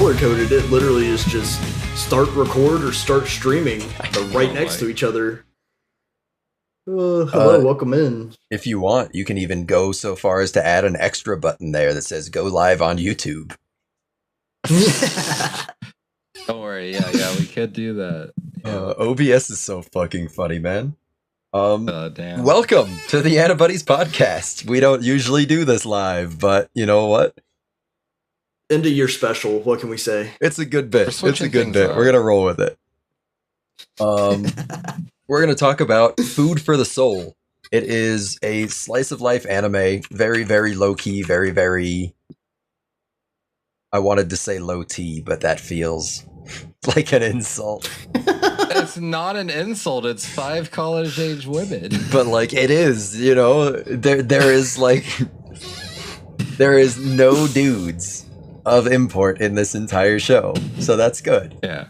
color coded. It literally is just start record or start streaming right next to each other. Hello, welcome in. If you want, you can even go so far as to add an extra button there that says "Go live on YouTube." Don't worry, yeah, we could do that. Yeah. OBS is so fucking funny, man. Damn. Welcome to the Antibodies podcast. We don't usually do this live, but you know what? End of year special. What can we say? It's a good bit. We're It's a good bit. up. We're gonna roll with it. We're gonna talk about Food for the Soul. It is a slice of life anime, very, very low key, very, very. I wanted to say low T, but that feels like an insult. It's not an insult. It's 5 college-age women. But like it is, you know, there is like there is no dudes of import in this entire show, so that's good. Yeah.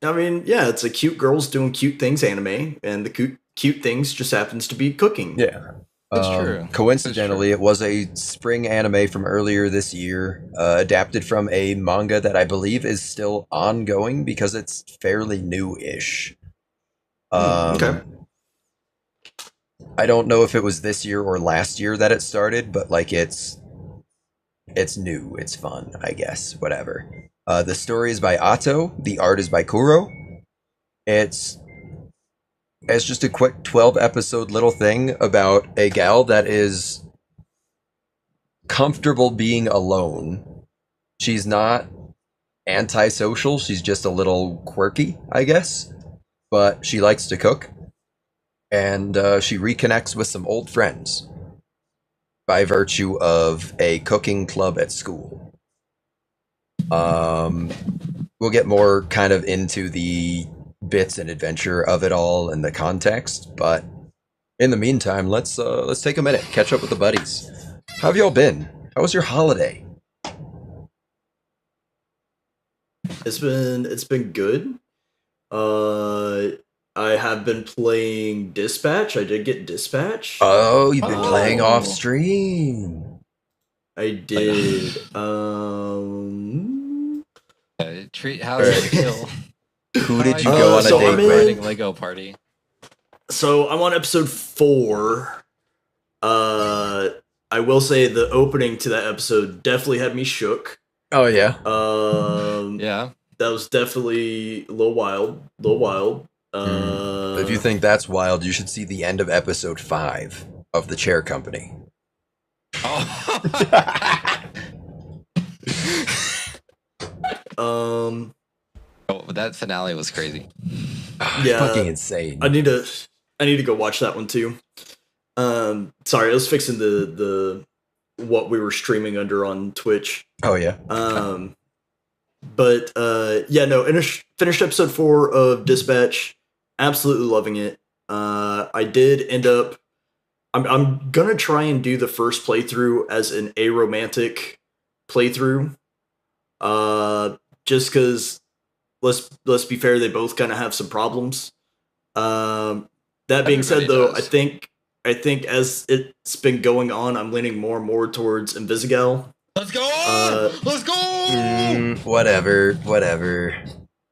I mean, yeah, it's a cute girls doing cute things anime, and the cute things just happens to be cooking. Yeah, That's true. Coincidentally, That's it was a spring anime from earlier this year, adapted from a manga that I believe is still ongoing because it's fairly new-ish. Okay. I don't know if it was this year or last year that it started, but like it's new, it's fun, I guess, whatever. The story is by Atto, the art is by Kuro. It's just a quick 12-episode little thing about a gal that is comfortable being alone. She's not antisocial, she's just a little quirky, I guess. But she likes to cook. And she reconnects with some old friends by virtue of a cooking club at school. We'll get more kind of into the bits and adventure of it all and the context, but in the meantime, let's take a minute, catch up with the buddies. How have y'all been? How was your holiday? It's been good. I have been playing Dispatch. I did get Dispatch. Oh, you've been playing off stream. I did. How's it feel? Who did you go on a so date I'm with? in- Lego party. So I'm on episode 4. I will say the opening to that episode definitely had me shook. Oh yeah. Yeah. That was definitely a little wild. If you think that's wild, you should see the end of episode 5 of The Chair Company. Oh. Oh, that finale was crazy. Yeah. Fucking insane. I need to go watch that one too. Sorry, I was fixing the what we were streaming under on Twitch. Oh yeah. But yeah, no, finished episode 4 of Dispatch. Absolutely loving it. I did end up. I'm gonna try and do the first playthrough as an aromantic playthrough. Just because, let's be fair, they both kind of have some problems. That being said, Everybody though, does. I think as it's been going on, I'm leaning more and more towards Invisigal. Let's go! Let's go! Whatever.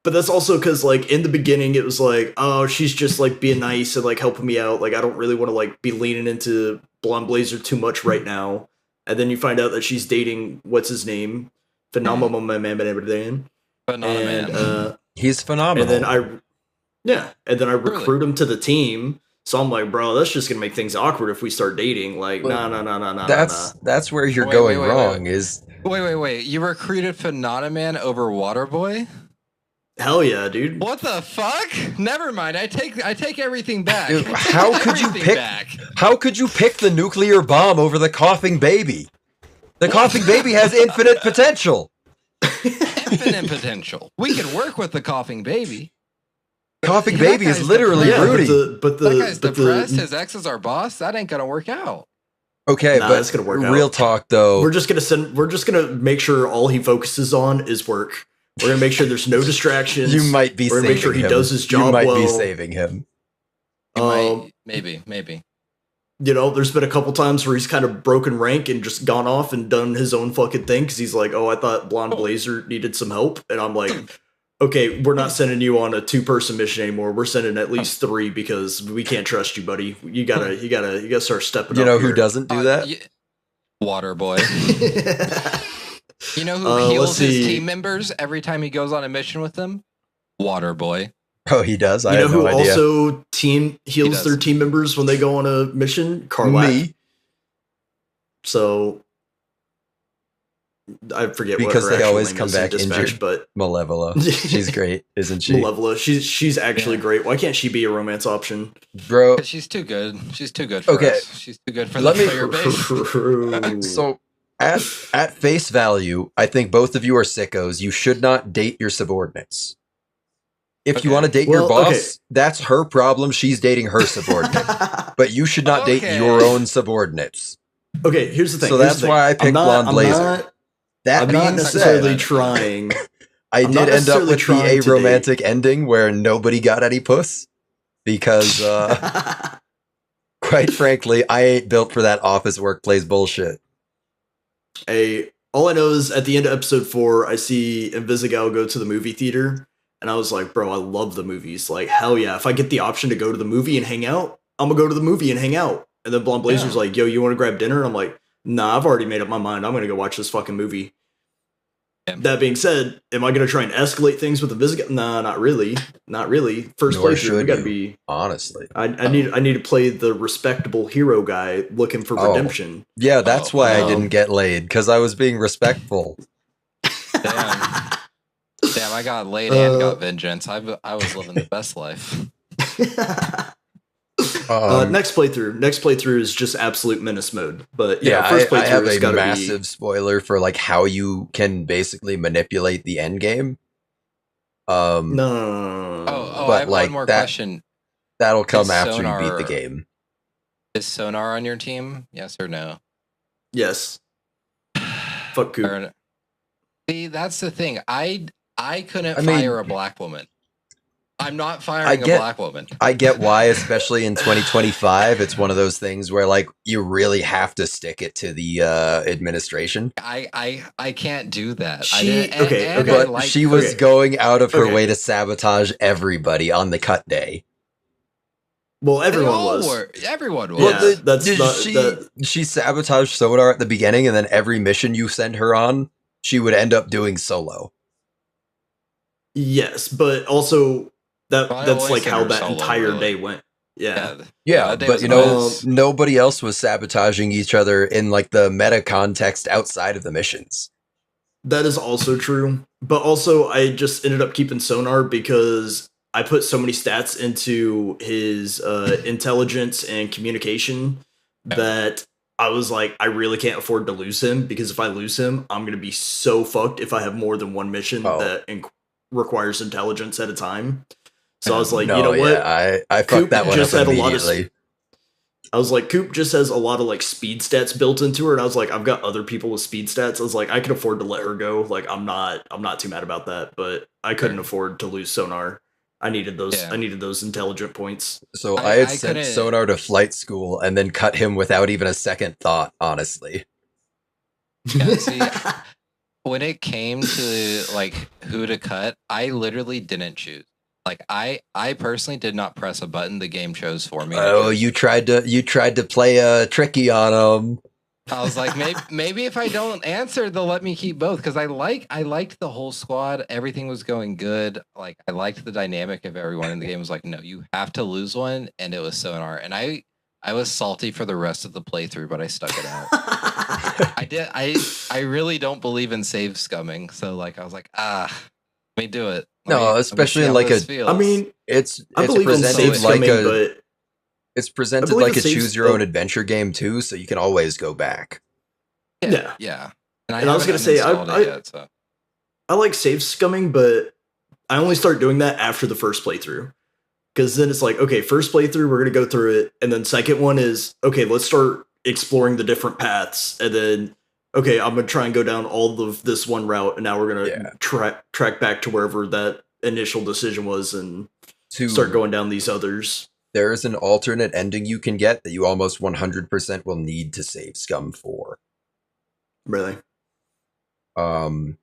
But that's also because, like, in the beginning, it was like, oh, she's just, like, being nice and, like, helping me out. Like, I don't really want to, like, be leaning into Blonde Blazer too much right now. And then you find out that she's dating, what's his name? Phenomenal Man and everything. But not a man. He's phenomenal. And then I recruit him to the team. So I'm like, bro, that's just gonna make things awkward if we start dating. Like, nah. That's where you're Wait, going wait, wrong. wait. Is Wait. You recruited Phenomenon over Waterboy? Hell yeah, dude. What the fuck? Never mind. I take everything back. Dude, I take how could you everything pick? back. How could you pick the nuclear bomb over the coughing baby? The coughing baby has infinite potential. Infinite potential. We could work with the coughing baby. Coughing That baby is guy's literally depressed. Rudy. But That guy's the depressed. His ex is our boss. That ain't gonna work out. Okay, Nah, but it's gonna work out. real talk though. we're just gonna make sure all he focuses on is work. We're gonna make sure there's no distractions. You might be We're saving gonna make sure he him. does his job You might well. be saving him. You might, maybe. You know, there's been a couple times where he's kind of broken rank and just gone off and done his own fucking thing because he's like, oh, I thought Blonde Blazer needed some help. And I'm like, okay, we're not sending you on a 2-person mission anymore. We're sending at least 3 because we can't trust you, buddy. You gotta start stepping up. You know who here. doesn't do that? Water boy. You know who let's heals his see. team members every time he goes on a mission with them? Water boy. Oh, he does? I You know have who no idea. also heals does. their team members when they go on a mission? Karlak. Me? So I forget Because what her they actual always name come is in back Dispatch, injured. but Malevola. She's great, isn't she? Malevola. She's actually Yeah. great. Why can't she be a romance option? Bro, 'Cause she's too good. She's too good for Okay. us. She's too good for Let the me- player base. so at face value, I think both of you are sickos. You should not date your subordinates. If you Okay. want to date Well, your boss, okay. that's her problem. She's dating her subordinate. But you should not date Okay. your own subordinates. Okay, here's the thing. So here's that's the thing. why I I'm picked not- Blonde I'm Blazer. not- That I'm not being necessarily said, trying. I I'm not did end up necessarily with the trying to aromantic ending where nobody got any puss. Because, quite frankly, I ain't built for that office workplace bullshit. All I know is at the end of episode 4, I see Invisigal go to the movie theater, and I was like, bro, I love the movies. Like, hell yeah. If I get the option to go to the movie and hang out, I'm gonna go to the movie and hang out. And then Blonde Blazer's Yeah. like, yo, you wanna grab dinner? And I'm like, nah, I've already made up my mind. I'm gonna go watch this fucking movie. Yeah. That being said, am I gonna try and escalate things with Invisigal? Nah, not really. Not really. First Nor playthrough, we should gotta you. be Honestly. I need to play the respectable hero guy looking for Oh. redemption. Yeah, that's Oh, why I no. didn't get laid, because I was being respectful. Damn. Damn, I got laid and got Uh, vengeance. I was living the best life. Next playthrough is just absolute menace mode. But yeah, Yeah, first I have playthrough has a got to massive spoiler for like how you can basically manipulate the end game. be no. Oh, But, I have like, one more that- question. That'll come Is after you Sonar- beat the game. Is Sonar on your team? Yes or no? Yes. Fuck Coop. Or- See, that's the thing. I couldn't I mean- fire a black woman. I'm not firing get- a black woman. I get why, especially in 2025, it's one of those things where like you really have to stick it to the administration. I can't do that. She- I okay, and okay. I But like she was okay. going out of her Okay. way to sabotage everybody on the cut day. Well, They everyone all was. were. Everyone was. Yeah, that's did not- she, that- she sabotaged Sonar at the beginning, and then every mission you send her on, she would end up doing solo. Yes, but also I that's always like send how her that solo, entire really. day went. Yeah. Yeah, that day but was you know, nuts. nobody else was sabotaging each other in like the meta context outside of the missions. That is also true. But also, I just ended up keeping Sonar because I put so many stats into his intelligence and communication that I was like, I really can't afford to lose him because if I lose him, I'm going to be so fucked if I have more than one mission Oh. that requires intelligence at a time. So I was like, No, you know what? yeah, I Coop fucked that one just up had a lot of immediately. I was like, Coop just has a lot of like speed stats built into her, and I was like, I've got other people with speed stats. I was like, I can afford to let her go. Like, I'm not too mad about that, but I couldn't afford to lose Sonar. I needed those. Yeah. I needed those intelligent points. So I- I had I sent couldn't- Sonar to flight school and then cut him without even a second thought, honestly. Yeah, see, when it came to like who to cut, I literally didn't choose. Like I personally did not press a button. The game chose for me. Oh, you tried to play tricky on him. I was like, maybe if I don't answer, they'll let me keep both because I liked the whole squad. Everything was going good. Like I liked the dynamic of everyone in the game. Was like, no, you have to lose one, and it was Sonar. And I was salty for the rest of the playthrough, but I stuck it out. I did. I really don't believe in save scumming. So like, I was like, let me do it. No, especially in like I mean, it's I believe in presented save like scumming, a but it's presented believe like in a saves- choose your own adventure game too, so you can always go back. yeah. And I was gonna say, I like save scumming, but I only start doing that after the first playthrough. Because then it's like, okay, first playthrough, we're going to go through it. And then second one is, okay, let's start exploring the different paths. And then, okay, I'm going to try and go down all of this one route. And now we're going to track back to wherever that initial decision was and To start going down these others. there is an alternate ending you can get that you almost 100% will need to save Scum for. Really? The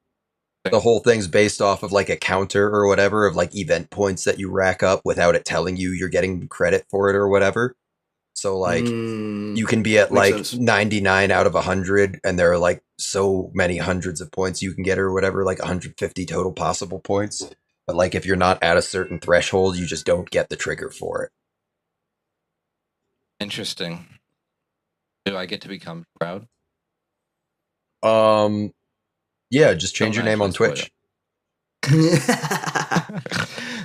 whole thing's based off of like a counter or whatever of like event points that you rack up without it telling you you're getting credit for it or whatever. So like you can be at makes like sense. 99 out of 100 and there are like so many hundreds of points you can get or whatever, like 150 total possible points. But like if you're not at a certain threshold, you just don't get the trigger for it. Interesting. Do I get to become proud? Yeah, just change Don't your name on actually Twitch.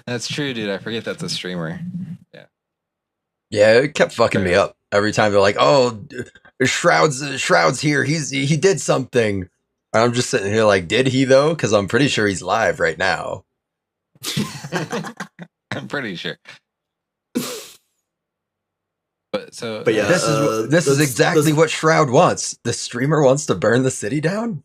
That's true, dude. I forget that's a streamer. Yeah. Yeah, it kept fucking me up every time. They're like, "Oh, Shroud's here. He did something." And I'm just sitting here like, "Did he though?" Because I'm pretty sure he's live right now. I'm pretty sure. But yeah, This is exactly what Shroud wants. The streamer wants to burn the city down.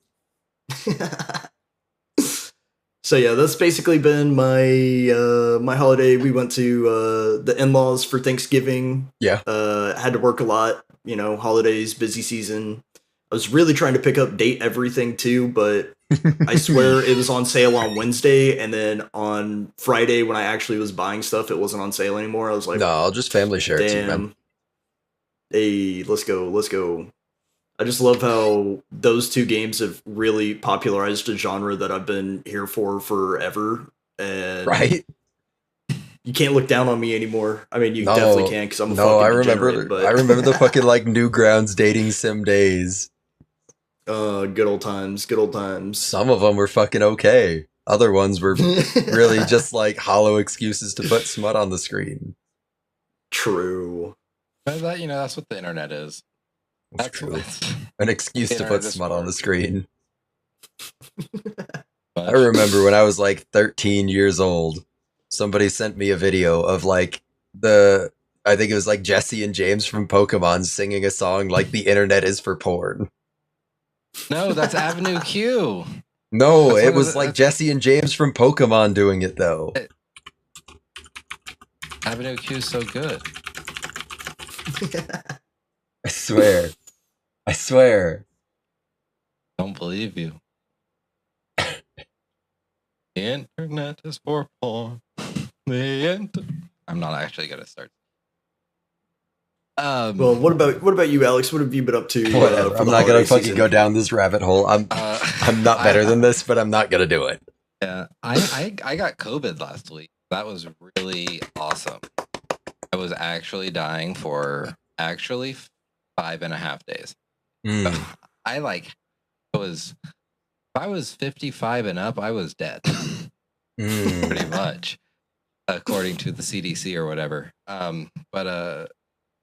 So yeah, that's basically been my my holiday. We went to the in-laws for Thanksgiving. Yeah. Had to work a lot, you know, holidays, busy season. I was really trying to pick up Date Everything too, but I swear it was on sale on Wednesday, and then on Friday when I actually was buying stuff, it wasn't on sale anymore. I was like, No, I'll just family share it to you, man. damn. Hey, let's go. I just love how those two games have really popularized a genre that I've been here for forever. And Right? you can't look down on me anymore. I mean, you No, definitely can because I'm a No, fucking I remember. degenerate, but I remember the fucking like Newgrounds dating sim days. good old times. Some of them were fucking okay. Other ones were really just like hollow excuses to put smut on the screen. True. But that, you know, that's what the internet is. That's That's true. what An excuse to Internet put is smut for. on the screen. I But remember when I was like 13 years old, somebody sent me a video of like I think it was like Jesse and James from Pokemon singing a song like the internet is for porn. no, that's Avenue Q. No, That's it one of was the- like that's- Jesse and James from Pokemon doing it though. Avenue Q is so good. I swear. I swear. Don't believe you. The internet is for porn. I'm not actually gonna start. Well, what about you, Alex? What have you been up to? Whatever. For I'm the not gonna holiday fucking season? go down this rabbit hole. I'm not better than this, but I'm not gonna do it. Yeah, I got COVID last week. That was really awesome. I was actually dying for 5.5 days. Mm. If I was 55 and up, I was dead. Mm. Pretty much, according to the CDC or whatever. But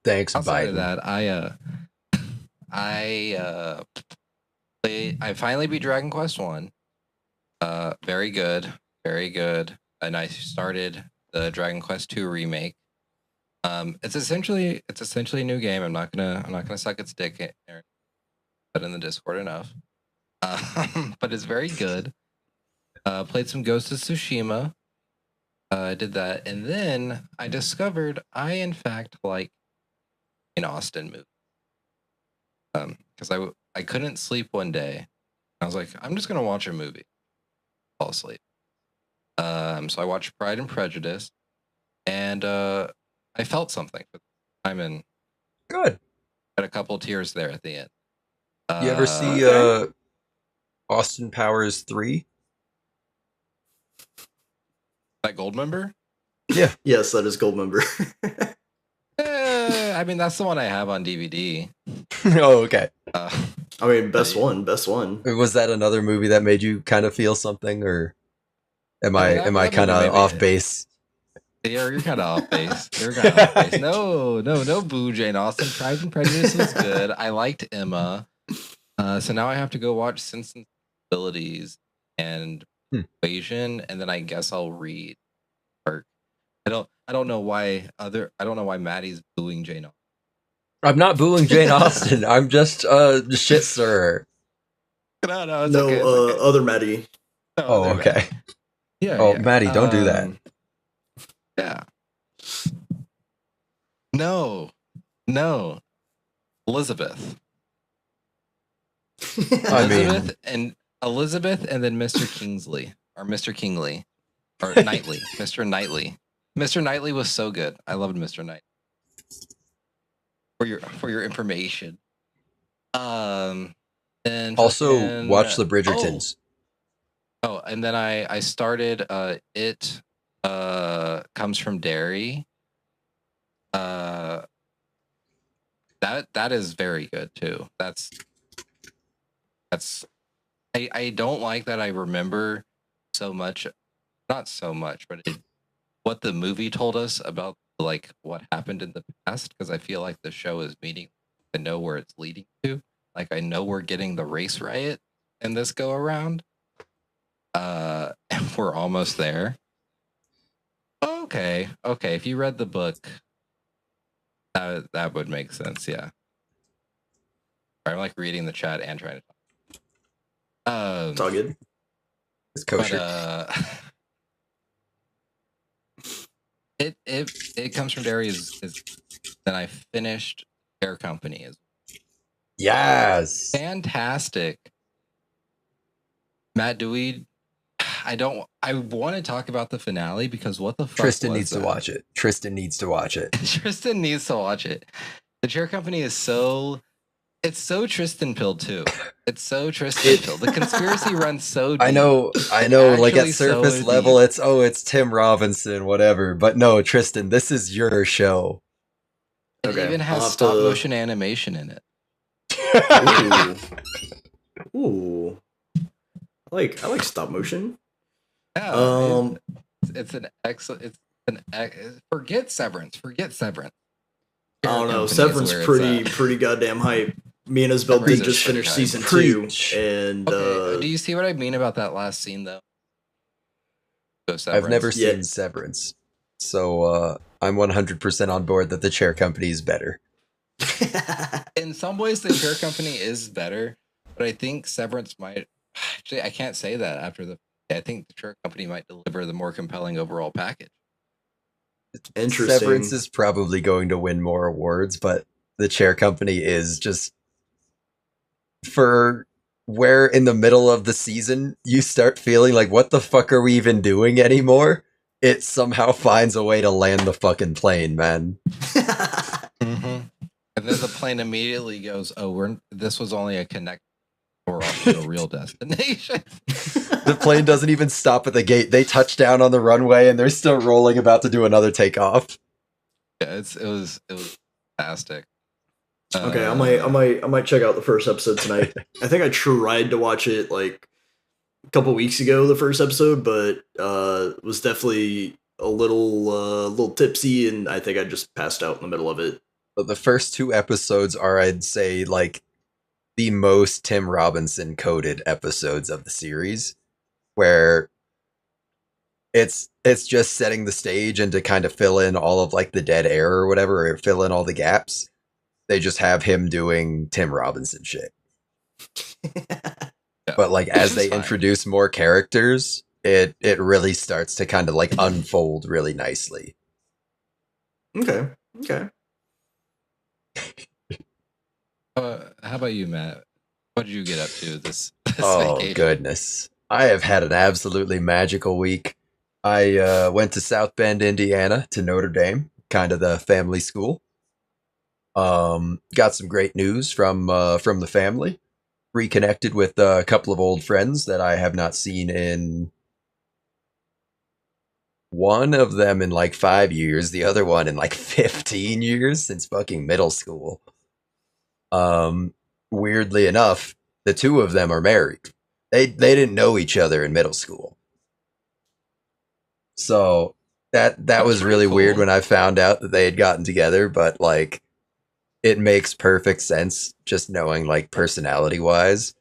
Thanks, outside of Biden. that, I finally beat Dragon Quest 1. Very good, very good. And I started the Dragon Quest 2 remake. It's essentially a new game. I'm not gonna suck its dick, Aaron, but in the Discord enough. But it's very good. Played some Ghost of Tsushima. I did that, and then I discovered I in fact like an Austin movie. Because I couldn't sleep one day. I was like, I'm just gonna watch a movie. Fall asleep. So I watched Pride and Prejudice, and I felt something. I'm in. Good. Had a couple tears there at the end. You ever see Okay. Austin Powers 3? that gold member? Yes, that is gold member. I mean, that's the one I have on DVD. Oh, okay. Uh, I mean, best one. Was that another movie that made you kind of feel something, or am I I mean, that movie kind made of me- off base? you're kind of off base. You're kind of off base. No, boo, Jane Austen. Pride and Prejudice was good. I liked Emma. So now I have to go watch Sense and Sensibilities and Persuasion, and then I guess I'll read. Or I don't know why Maddie's booing Jane Austen. I'm not booing Jane Austen. I'm just shit sir. No, it's No, okay, it's okay. other Maddie. No, Oh, they're okay. bad. Yeah. Oh, yeah. Maddie, don't do that. Yeah. No. Elizabeth. I mean, Elizabeth and then Mr. Kingsley or Mr. Kingley or Knightley. Mr. Knightley. Mr. Knightley was so good. I loved Mr. Knightley. For your information. And also watch the Bridgertons. And then I started It Comes from Derry. That is very good too. I don't like that I remember so much, not so much, but what the movie told us about like what happened in the past, because I feel like the show is meaning I know where it's leading to. Like I know we're getting the race riot in this go around. And we're almost there. Okay. If you read the book, that would make sense. Yeah. I'm like reading the chat and trying to talk. It's all good. It's kosher. It Comes from Derry is then I finished Air Company is yes, fantastic. Matt, I want to talk about the finale because what the fuck Tristan needs to watch it. Tristan needs to watch it. The Chair Company is it's so Tristan pilled too. It's so Tristan pilled. The conspiracy runs so deep. I know. Like at surface level, it's Tim Robinson, whatever. But no, Tristan, this is your show. It even has stop motion animation in it. Ooh. I like stop motion. Yeah, it's an excellent. Forget Severance. I don't know. Severance pretty goddamn hype. Me and Isabel did just finish season 2, and do you see what I mean about that last scene though? I've never seen Severance, so I'm 100% on board that the Chair Company is better. In some ways, the Chair Company is better, but I think Severance might. Actually, I can't say that after I think the Chair Company might deliver the more compelling overall package. Interesting. Severance is probably going to win more awards, but the Chair Company is just for where in the middle of the season you start feeling like, what the fuck are we even doing anymore? It somehow finds a way to land the fucking plane, man. Mm-hmm. And then the plane immediately goes, "Oh, this was only a connect. We're off to a real destination." The plane doesn't even stop at the gate. They touch down on the runway and they're still rolling, about to do another takeoff. Yeah, it was fantastic. Okay, I might check out the first episode tonight. I think I tried to watch it like a couple weeks ago, the first episode, but was definitely a little tipsy, and I think I just passed out in the middle of it. But the first 2 episodes are, I'd say, like the most Tim Robinson coded episodes of the series, where it's just setting the stage and to kind of fill in all of like the dead air or whatever, or fill in all the gaps. They just have him doing Tim Robinson shit. But like as they introduce more characters, it really starts to kind of like unfold really nicely. Okay. How about you, Matt? What did you get up to this vacation? Goodness. I have had an absolutely magical week. I went to South Bend, Indiana, to Notre Dame, kind of the family school. Got some great news from the family. Reconnected with a couple of old friends that I have not seen in, one of them in like 5 years, the other one in like 15 years, since fucking middle school. Weirdly enough, the 2 of them are married. They didn't know each other in middle school. So that was really cool. Weird when I found out that they had gotten together, but like it makes perfect sense just knowing like personality wise.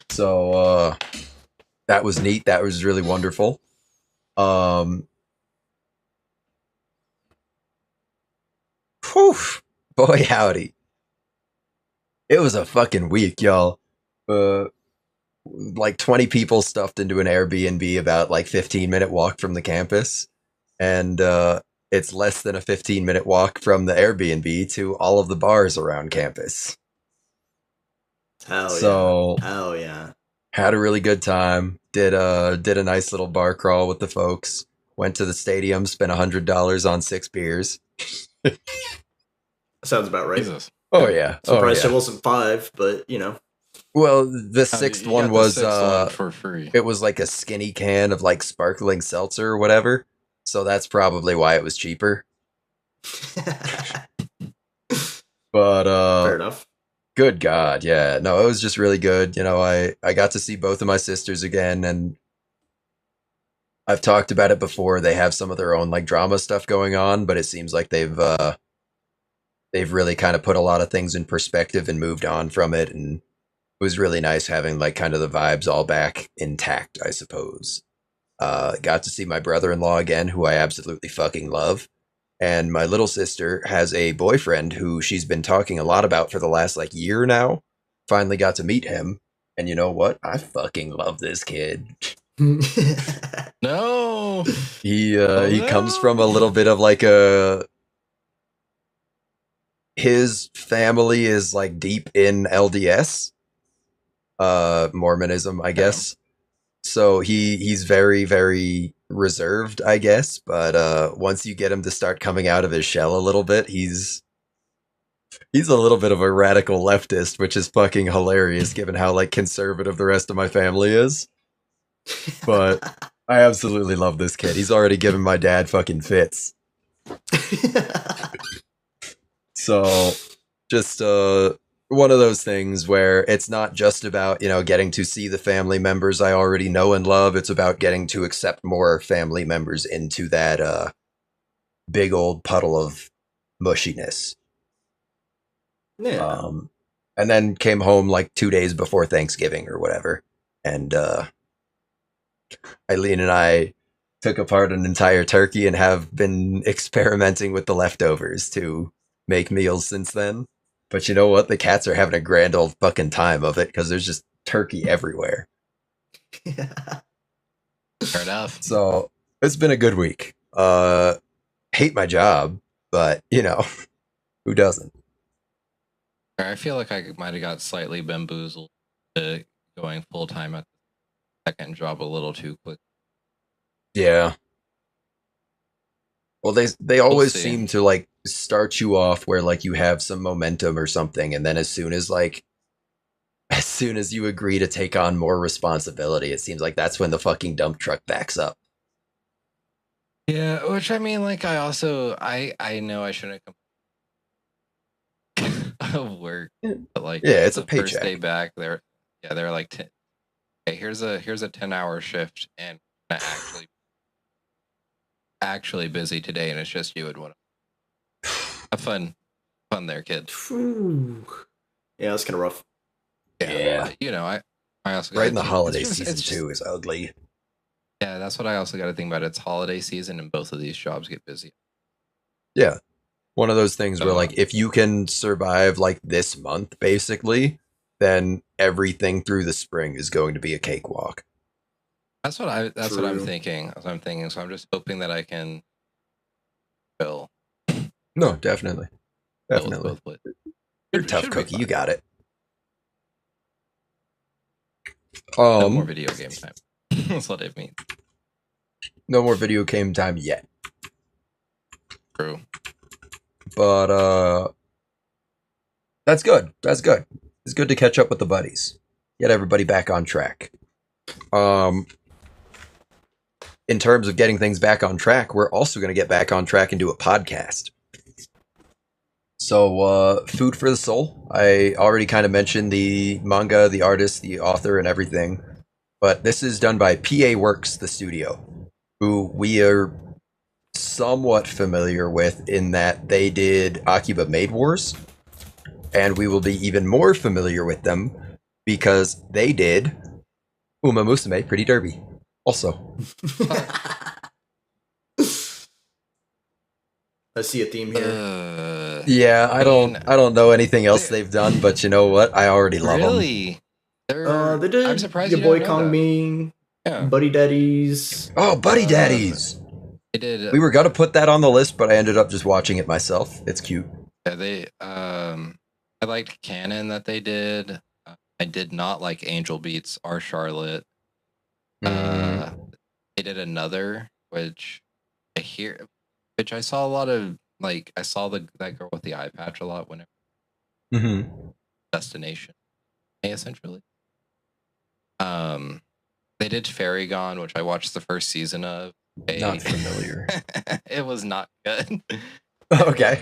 So that was neat. That was really wonderful. Whew, boy howdy. It was a fucking week, y'all. Like 20 people stuffed into an Airbnb about like 15-minute walk from the campus. And it's less than a 15-minute walk from the Airbnb to all of the bars around campus. Hell So yeah. Hell yeah. had a really good time. Did a nice little bar crawl with the folks. Went to the stadium, spent $100 on 6 beers. Sounds about right. Jesus. Oh yeah. Surprised oh, it yeah. wasn't 5, but you know. Well, the sixth You one got the was sixth one for free. it was like a skinny can of like sparkling seltzer or whatever. So that's probably why it was cheaper. But Fair enough. good God, yeah. No, it was just really good. You know, I got to see both of my sisters again, and I've talked about it before. They have some of their own like drama stuff going on, but it seems like they've really kind of put a lot of things in perspective and moved on from it, and it was really nice having like kind of the vibes all back intact, I suppose. Got to see my brother-in-law again, who I absolutely fucking love. And my little sister has a boyfriend who she's been talking a lot about for the last like year now. Finally got to meet him. And you know what? I fucking love this kid. No. He comes from a little bit of like a his family is like deep in LDS, Mormonism, I guess. So he's very, very reserved, I guess. But once you get him to start coming out of his shell a little bit, he's a little bit of a radical leftist, which is fucking hilarious given how like conservative the rest of my family is. But I absolutely love this kid. He's already given my dad fucking fits. So just one of those things where it's not just about, you know, getting to see the family members I already know and love. It's about getting to accept more family members into that big old puddle of mushiness. Yeah. And then came home like 2 days before Thanksgiving or whatever. And Eileen and I took apart an entire turkey and have been experimenting with the leftovers to make meals since then. But you know what? The cats are having a grand old fucking time of it because there's just turkey everywhere. Fair enough. So it's been a good week. Hate my job, but you know, who doesn't? I feel like I might have got slightly bamboozled to going full time at the second job a little too quick. Yeah. Well, they always see. seem to like start you off where like you have some momentum or something, and then as soon as you agree to take on more responsibility, it seems like that's when the fucking dump truck backs up. Yeah, which I mean, like, I know I shouldn't complain of work, but like, Yeah, it's a the first paycheck. day back, they're like, hey, here's a 10-hour shift, and we're actually busy today, and it's just you and one. Have fun there, kid. Yeah, that's kind of rough. Yeah. But, you know, I also Right in the holiday it's season just- too is ugly. Yeah, that's what I also got to think about. It's holiday season, and both of these jobs get busy. Yeah. One of those things where Oh. like if you can survive like this month basically, then everything through the spring is going to be a cakewalk. That's what I'm True. thinking. That's what I'm thinking. So I'm just hoping that I can fill No, definitely. Definitely. both ways. You're a It tough should be cookie, fine. you got it. No more video game time. That's what it means. No more video game time yet. True. But that's good. That's good. It's good to catch up with the buddies. Get everybody back on track. In terms of getting things back on track, we're also going to get back on track and do a podcast. So, Food for the Soul. I already kind of mentioned the manga, the artist, the author, and everything. But this is done by PA Works, the studio, who we are somewhat familiar with in that they did Akiba Maid Wars. And we will be even more familiar with them because they did Uma Musume Pretty Derby. Also. I see a theme here. Yeah, I don't know anything else they've done, but you know what? I already love them. Really? They did I'm surprised Your you Boy don't know Kong that. Ming, Yeah. Buddy Daddies. Oh, Buddy Daddies. They did. We were gonna put that on the list, but I ended up just watching it myself. It's cute. Yeah, I liked Canon that they did. I did not like Angel Beats or Charlotte. They did another, which I saw a lot of. Like I saw that girl with the eye patch a lot whenever Destination, essentially. They did Fairy Gone, which I watched the first season of. Not familiar. It was not good. Okay.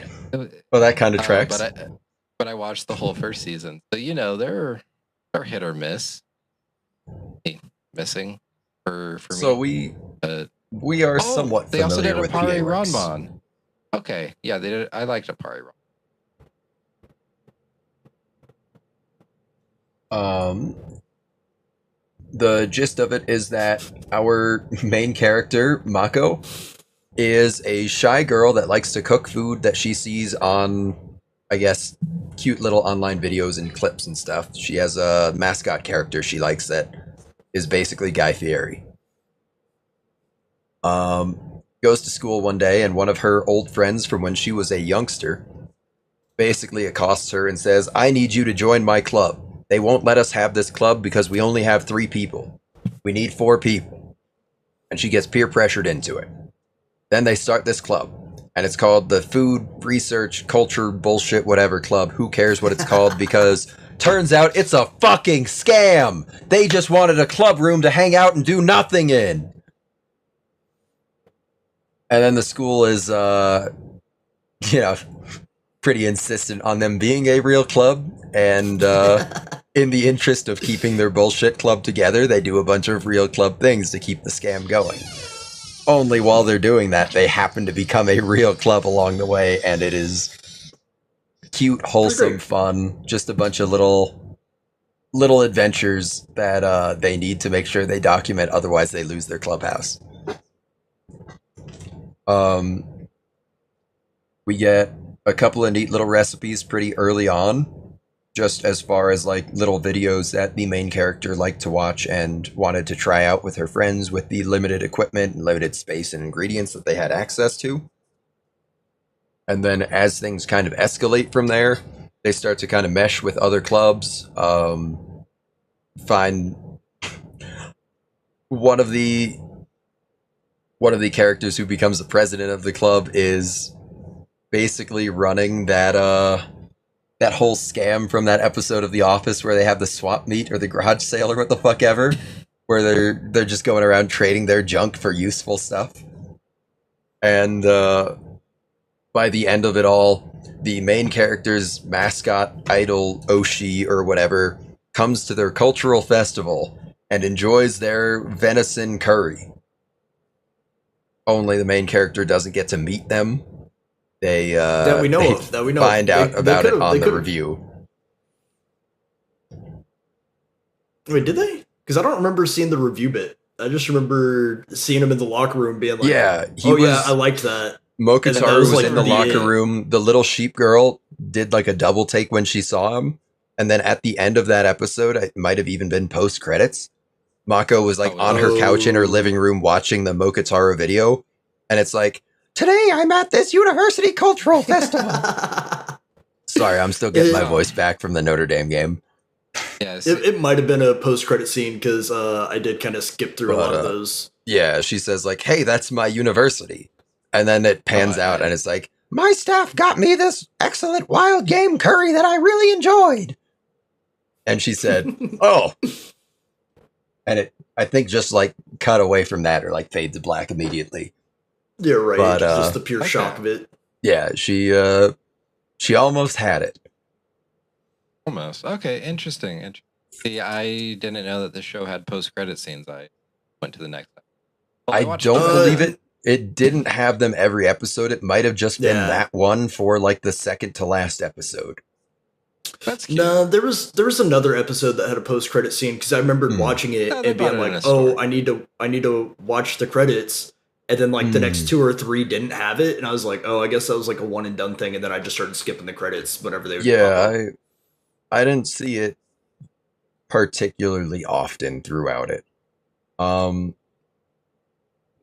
Well, that kind of tracks. But I watched the whole first season, so they're hit or miss. Missing for so me. We are somewhat they familiar also did with Apari PA-Works. Ranman. Okay, yeah, they did. I liked Apari Ranman. The gist of it is that our main character, Mako, is a shy girl that likes to cook food that she sees on, I guess, cute little online videos and clips and stuff. She has a mascot character she likes that is basically Guy Fieri. Goes to school one day, and one of her old friends from when she was a youngster basically accosts her and says, "I need you to join my club. They won't let us have this club because we only have 3 people. We need 4 people." And she gets peer pressured into it. Then they start this club, and it's called the Food Research Culture Bullshit Whatever Club. Who cares what it's called, because turns out it's a fucking scam. They just wanted a club room to hang out and do nothing in. And then the school is, pretty insistent on them being a real club, and in the interest of keeping their bullshit club together, they do a bunch of real club things to keep the scam going. Only while they're doing that, they happen to become a real club along the way, and it is cute, wholesome fun. Just a bunch of little adventures that they need to make sure they document, otherwise they lose their clubhouse. We get a couple of neat little recipes pretty early on, just as far as like little videos that the main character liked to watch and wanted to try out with her friends with the limited equipment and limited space and ingredients that they had access to. And then as things kind of escalate from there, they start to kind of mesh with other clubs. Find one of the characters who becomes the president of the club is basically running that whole scam from that episode of The Office where they have the swap meet or the garage sale or what the fuck ever, where they're just going around trading their junk for useful stuff. And by the end of it all, the main character's mascot, idol, Oshi or whatever, comes to their cultural festival and enjoys their venison curry. Only the main character doesn't get to meet them. They find out about it on the review. Wait, did they? Because I don't remember seeing the review bit. I just remember seeing him in the locker room being like, yeah, I liked that. Mokotaru was in the locker room. The little sheep girl did like a double take when she saw him. And then at the end of that episode, it might have even been post credits, Mako was like on her couch in her living room watching the Mokotaru video. And it's like, "Today I'm at this university cultural festival." Sorry, I'm still getting my voice back from the Notre Dame game. Yes. It might have been a post-credit scene because I did kind of skip through a lot of those. Yeah, she says like, "Hey, that's my university." And then it pans out and it's like, "My staff got me this excellent wild game curry that I really enjoyed." And she said, "Oh." And it, I think, just like cut away from that or like fade to black immediately. Yeah, right. But, just the pure shock of it. Yeah, she almost had it. Almost. Okay, interesting. See, I didn't know that the show had post-credit scenes. I went to the next. I don't believe it. It didn't have them every episode. It might have just been that one for like the second to last episode. That's cute. No, there was another episode that had a post-credit scene because I remember watching it and being like, "Oh, I need to watch the credits." And then like the next 2 or 3 didn't have it, and I was like, "Oh, I guess that was like a one and done thing." And then I just started skipping the credits whenever they would pop up. I didn't see it particularly often throughout it.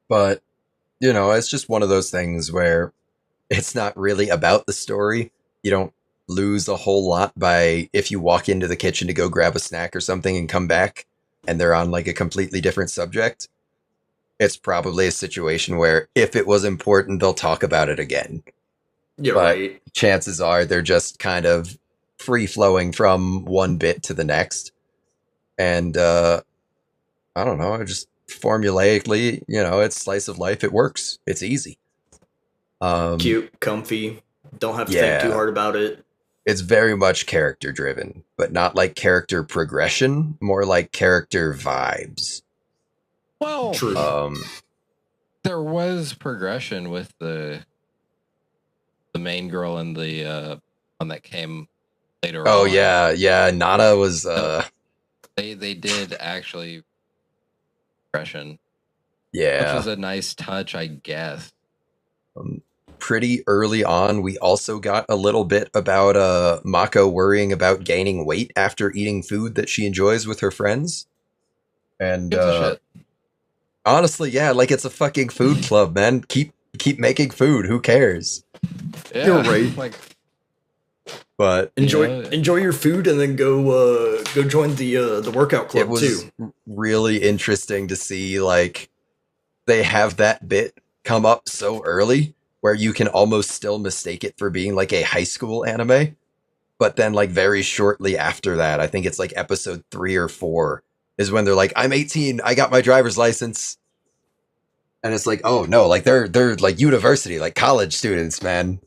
But it's just one of those things where it's not really about the story. You don't lose a whole lot by if you walk into the kitchen to go grab a snack or something and come back and they're on like a completely different subject. It's probably a situation where if it was important, they'll talk about it again. You're But right. chances are they're just kind of free flowing from one bit to the next. And I don't know, just formulaically, it's slice of life. It works. It's easy. Cute, comfy. Don't have to think too Yeah. hard about it. It's very much character driven, but not like character progression, more like character vibes. Well, True. there was progression with the main girl and the one that came later Oh on. yeah, Nana was They did actually progression, which yeah. was a nice touch, I guess. Pretty early on, we also got a little bit about Mako worrying about gaining weight after eating food that she enjoys with her friends. And Gives a shit. honestly, yeah, like it's a fucking food club, man. Keep making food. Who cares? Yeah, You're right. Like, But Enjoy your food and then go join the workout club it was too. really interesting to see like they have that bit come up so early where you can almost still mistake it for being like a high school anime. But then like very shortly after that, I think it's like episode 3 or 4 is when they're like, I'm 18, I got my driver's license. And it's like, oh no, like they're like university, like college students, man.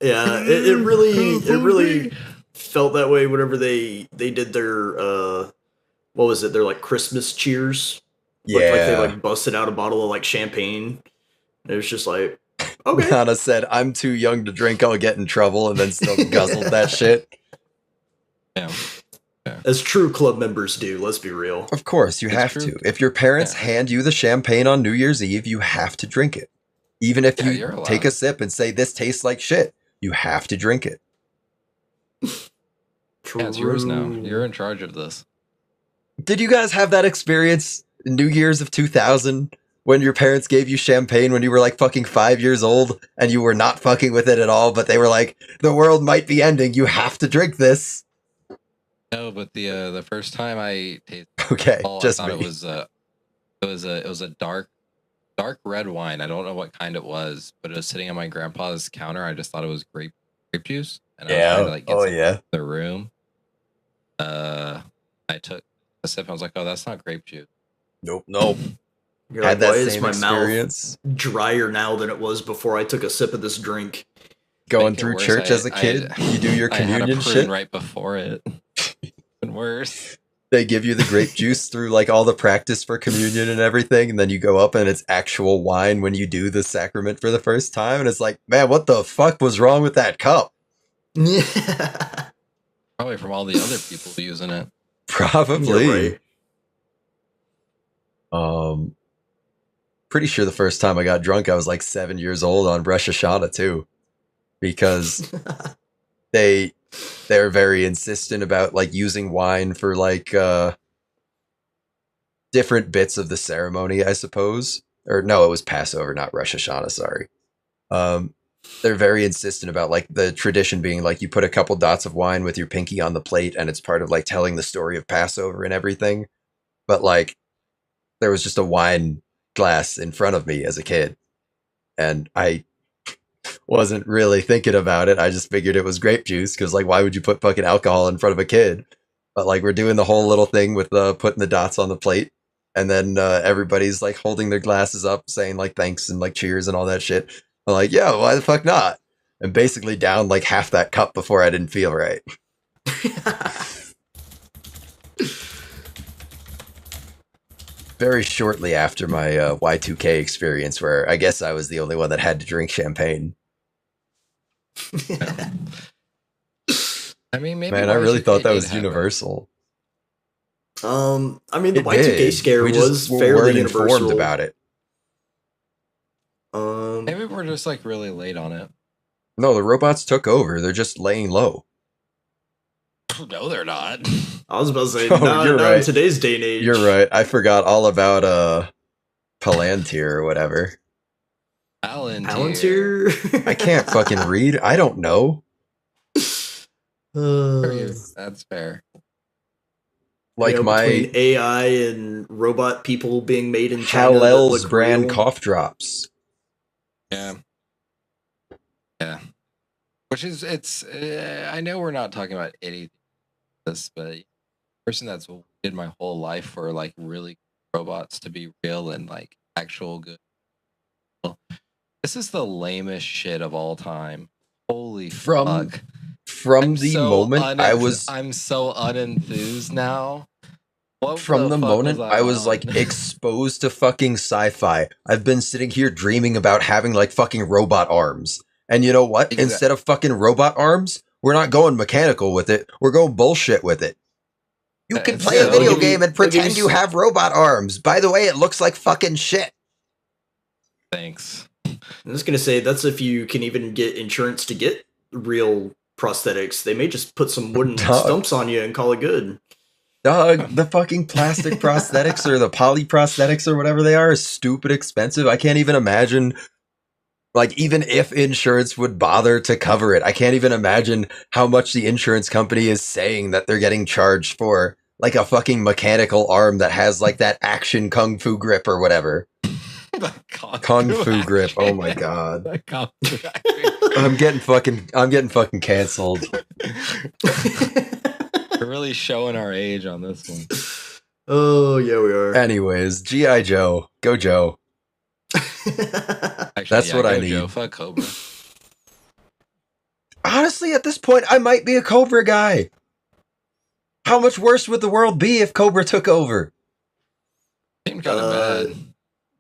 Yeah, it really felt that way whenever they did their what was it? Their like Christmas cheers. Looked like they Yeah. like busted out a bottle of like champagne. It was just like, okay. Nana said, I'm too young to drink, I'll get in trouble, and then still guzzled that shit. yeah. As true club members do, let's be real. Of course, you It's have true. to. If your parents Yeah. hand you the champagne on New Year's Eve, you have to drink it. Even if Yeah, you're you allowed. take a sip and say, this tastes like shit, you have to drink it. Yeah, it's yours now. True. You're in charge of this. Did you guys have that experience in New Year's of 2000 when your parents gave you champagne when you were like fucking 5 years old and you were not fucking with it at all, but they were like, the world might be ending, you have to drink this? No, but the first time I tasted Okay, alcohol, just I thought me. it was a dark red wine. I don't know what kind it was, but it was sitting on my grandpa's counter. I just thought it was grape juice, and I was trying to like get Oh some yeah. in the room. I took a sip. I was like, "Oh, that's not grape juice." Nope. You're Had like, why that is same my experience mouth drier now than it was before I took a sip of this drink? going Make it through worse, church as a kid. You do your I had a communion prune shit. right before it. Even worse. They give you the grape juice through like all the practice for communion and everything, and then you go up and it's actual wine when you do the sacrament for the first time, and it's like, man, what the fuck was wrong with that cup? Yeah. Probably from all the other people using it. Probably. You're right. Pretty sure the first time I got drunk, I was like 7 years old on Rosh Hashanah too, because they're very insistent about like using wine for like different bits of the ceremony, I suppose. Or no, it was Passover, not Rosh Hashanah. Sorry. They're very insistent about like the tradition being like you put a couple dots of wine with your pinky on the plate, and it's part of like telling the story of Passover and everything. But like, there was just a wine glass in front of me as a kid, and I wasn't really thinking about it. I just figured it was grape juice because, like, why would you put fucking alcohol in front of a kid? But like, we're doing the whole little thing with putting the dots on the plate, and then everybody's like holding their glasses up, saying like thanks and like cheers and all that shit. I'm like, yeah, why the fuck not? And basically down like half that cup before I didn't feel right. Very shortly after my Y2K experience, where I guess I was the only one that had to drink champagne. I mean, maybe. Man, I really Y2K thought that did was have a- universal. I mean, the It Y2K did. scare We was just fairly weren't universal. informed about it. Maybe we're just like really late on it. No, the robots took over. They're just laying low. No, they're not. I was about to say, Oh, not you're in right. today's day and age. You're right. I forgot all about Palantir or whatever. Palantir. Palantir. I can't fucking read. I don't know. That's fair. Like between my AI and robot people being made in China that Hallel's look brand real. cough drops. Yeah. Yeah. Which is, it's, I know we're not talking about anything this, but the person that's waited my whole life for like really robots to be real and like actual good. This is the lamest shit of all time. Holy fuck. From I'm the so moment I was I'm so unenthused now. What from the fuck moment I was on? like exposed to fucking sci-fi, I've been sitting here dreaming about having like fucking robot arms. And you know what? Exactly. Instead of fucking robot arms, we're not going mechanical with it. We're going bullshit with it. You can It's play a so- video I'll give you- game and I'll give pretend you you have robot arms. By the way, it looks like fucking shit. Thanks. I'm just gonna say that's if you can even get insurance to get real prosthetics. They may just put some wooden Dog. stumps on you and call it good. Dog, the fucking plastic prosthetics or the poly prosthetics or whatever they are is stupid expensive. I can't even imagine, like, even if insurance would bother to cover it, I can't even imagine how much the insurance company is saying that they're getting charged for, like, a fucking mechanical arm that has, like, that action kung fu grip or whatever. Kung fu grip. Oh my god. I'm getting fucking canceled. We're really showing our age on this one. Oh yeah, we are. Anyways, G.I. Joe. Go Joe. Actually, That's what I go need. Joe, fuck Cobra. Honestly, at this point, I might be a Cobra guy. How much worse would the world be if Cobra took over? Seemed kind of bad.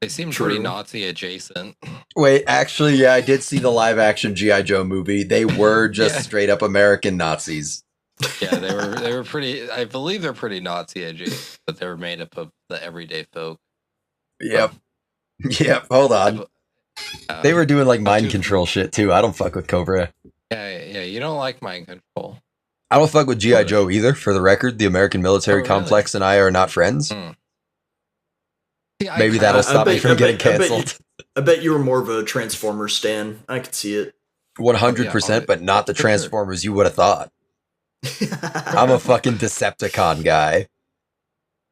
They seemed pretty true. Nazi adjacent. Wait, actually, yeah, I did see the live action G.I. Joe movie. They were just Yeah. straight up American Nazis. Yeah, they were pretty. I believe they're pretty Nazi adjacent, but they were made up of the everyday folk. Yep. Yep, hold on. They were doing like mind control shit too. I don't fuck with Cobra. Yeah. You don't like mind control. I don't fuck with G.I. Joe either, for the record. The American military Oh, really? complex and I are not friends. See, I Maybe kinda- that'll stop me from getting I bet canceled. I bet you were more of a Transformers stan. I could see it. 100%, but not the for sure. Transformers you would have thought. I'm a fucking Decepticon guy.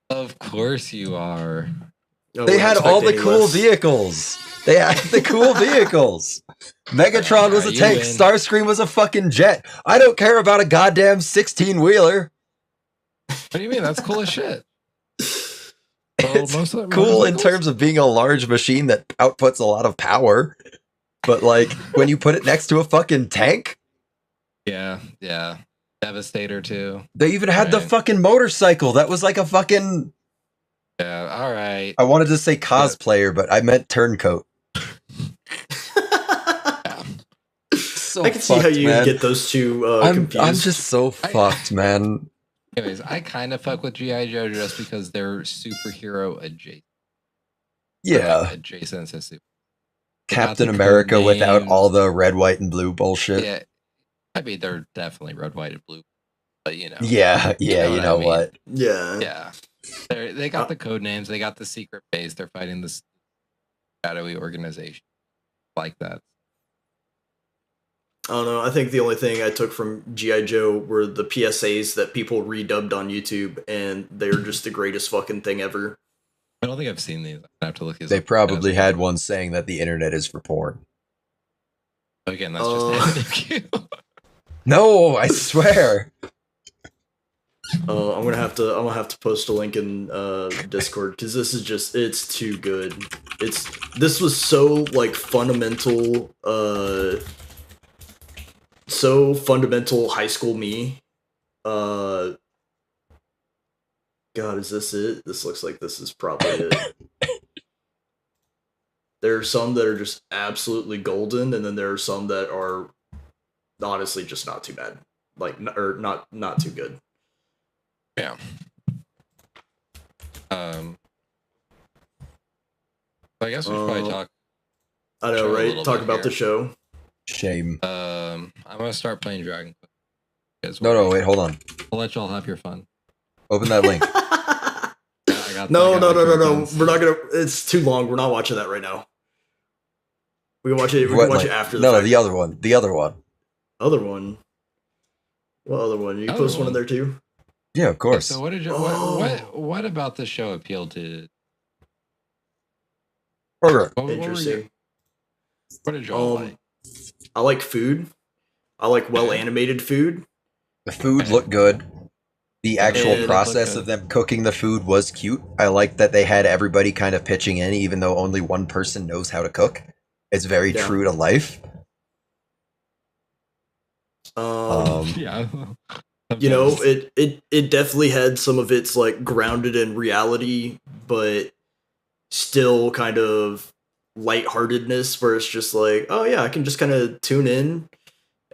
Of course you are. I They wouldn't had expect all the any cool less. vehicles. They had the cool vehicles. Megatron was a You tank. win. Starscream was a fucking jet. I don't care about a goddamn 16-wheeler. What do you mean? That's cool as shit. Well, It's most of the cool in motorcycles- terms of being a large machine that outputs a lot of power. But like when you put it next to a fucking tank, Yeah. Devastator too. they even had the Right. fucking motorcycle. That was like a fucking, Yeah. All right. I wanted to say cosplayer, but I meant turncoat. So I can see how fucked, you man. get those two I'm confused. just so fucked, man. Anyways, I kind of fuck with G.I. Joe just because they're superhero adjacent. Yeah. Like, adjacent to super. They got Captain the America code without names. all the red, white, and blue bullshit. Yeah. I mean, they're definitely red, white, and blue. But you know. Yeah, you what I know mean. what? Yeah. Yeah. They got the code names. They got the secret base. They're fighting this shadowy organization like that. I don't know. I think the only thing I took from G.I. Joe were the PSAs that people redubbed on YouTube, and they're just the greatest fucking thing ever. I don't think I've seen these. I have to look these They up. probably had one saying that the internet is for porn. Again, that's just NQ. No, I swear. I'm gonna have to post a link in Discord because this is just, it's too good. This was so like fundamental high school me. God, is this it? This looks like this is probably it. There are some that are just absolutely golden, and then there are some that are honestly just not too bad. Like, or not too good. Yeah. I guess we should probably talk. I know, Show a right? little Talk bit about here. the show. Shame. I'm gonna start playing Dragon Quest. No, wait, hold on. I'll let y'all have your fun. Open that link. I got No. like, We're weapons. not gonna. It's too long. We're not watching that right now. We can watch it. We What, can watch like- it after the no, fact. the other one. The other one. Other one. What other one? You Other post one in one. there too? Yeah, of course. So what did you Oh. what about the show appealed to? Okay. What were you- Interesting. What did y'all Um, like? I like food. I like well animated food. The food looked good. The actual And- process of them cooking the food was cute. I like that they had everybody kind of pitching in, even though only one person knows how to cook. It's very Yeah. true to life. Yeah. You know, Sometimes- it definitely had some of its like grounded in reality, but still kind of lightheartedness where it's just like, oh yeah, I can just kind of tune in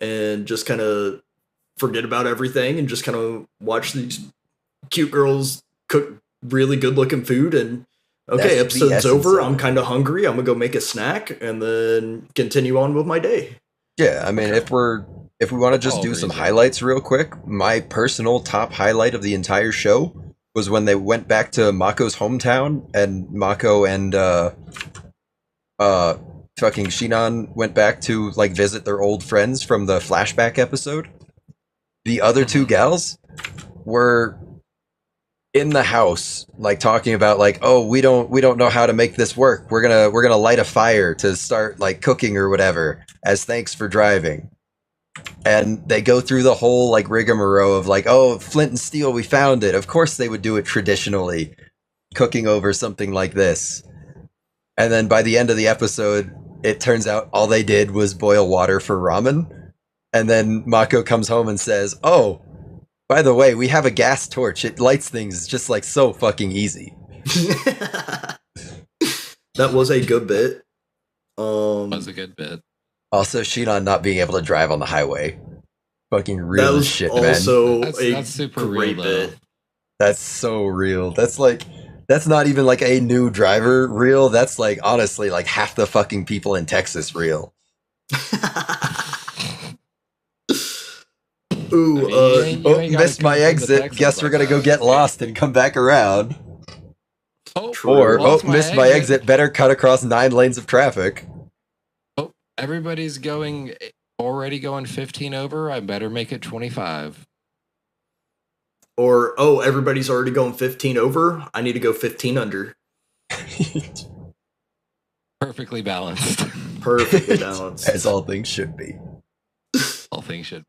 and just kind of forget about everything and just kind of watch these cute girls cook really good looking food and That's okay, the episode's essence over. of I'm it. kind of hungry. I'm gonna go make a snack and then continue on with my day. Yeah, I mean, if we want to just All do some reason. highlights real quick, my personal top highlight of the entire show was when they went back to Mako's hometown and Mako and fucking Shinon went back to like visit their old friends from the flashback episode. The other two gals were in the house, like talking about like, oh, we don't know how to make this work. We're gonna light a fire to start like cooking or whatever as thanks for driving. And they go through the whole like rigmarole of like, oh, flint and steel, we found it. Of course they would do it traditionally, cooking over something like this. And then by the end of the episode, it turns out all they did was boil water for ramen. And then Mako comes home and says, oh, by the way, we have a gas torch. It lights things just like so fucking easy. That was a good bit. was a good bit. Also, Shinon not being able to drive on the highway. Fucking that real as was shit, man. also That's a super great real, though. bit. That's so real. That's like, that's not even like a new driver real. That's like, honestly, like half the fucking people in Texas real. Ooh, I mean, you ain't Oh, gotta missed my come from the exit. Texas Guess we're like gonna go that. get lost and come back around. Oh, True. Or, lost oh, missed my exit. Better cut across 9 lanes of traffic. Oh, everybody's already going 15 over. I better make it 25. or oh, everybody's already going 15 over. I need to go 15 under. Perfectly balanced. Perfectly balanced. As all things should be. All things should.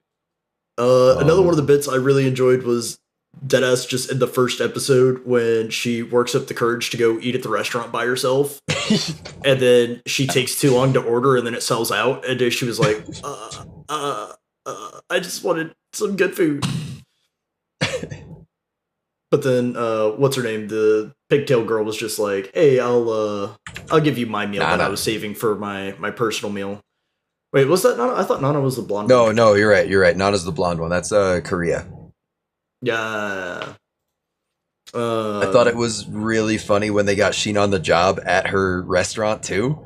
Another one of the bits I really enjoyed was Deadass just in the first episode when she works up the courage to go eat at the restaurant by herself, and then she takes too long to order, and then it sells out. And then she was like, I just wanted some good food." But then, what's her name? The pigtail girl was just like, "Hey, I'll give you my meal that Nana. I was saving for my personal meal." Wait, was that Nana? I thought Nana was the blonde. No, one. no, you're right. You're right. Nana's the blonde one. That's Korea. Yeah. I thought it was really funny when they got Sheen on the job at her restaurant too.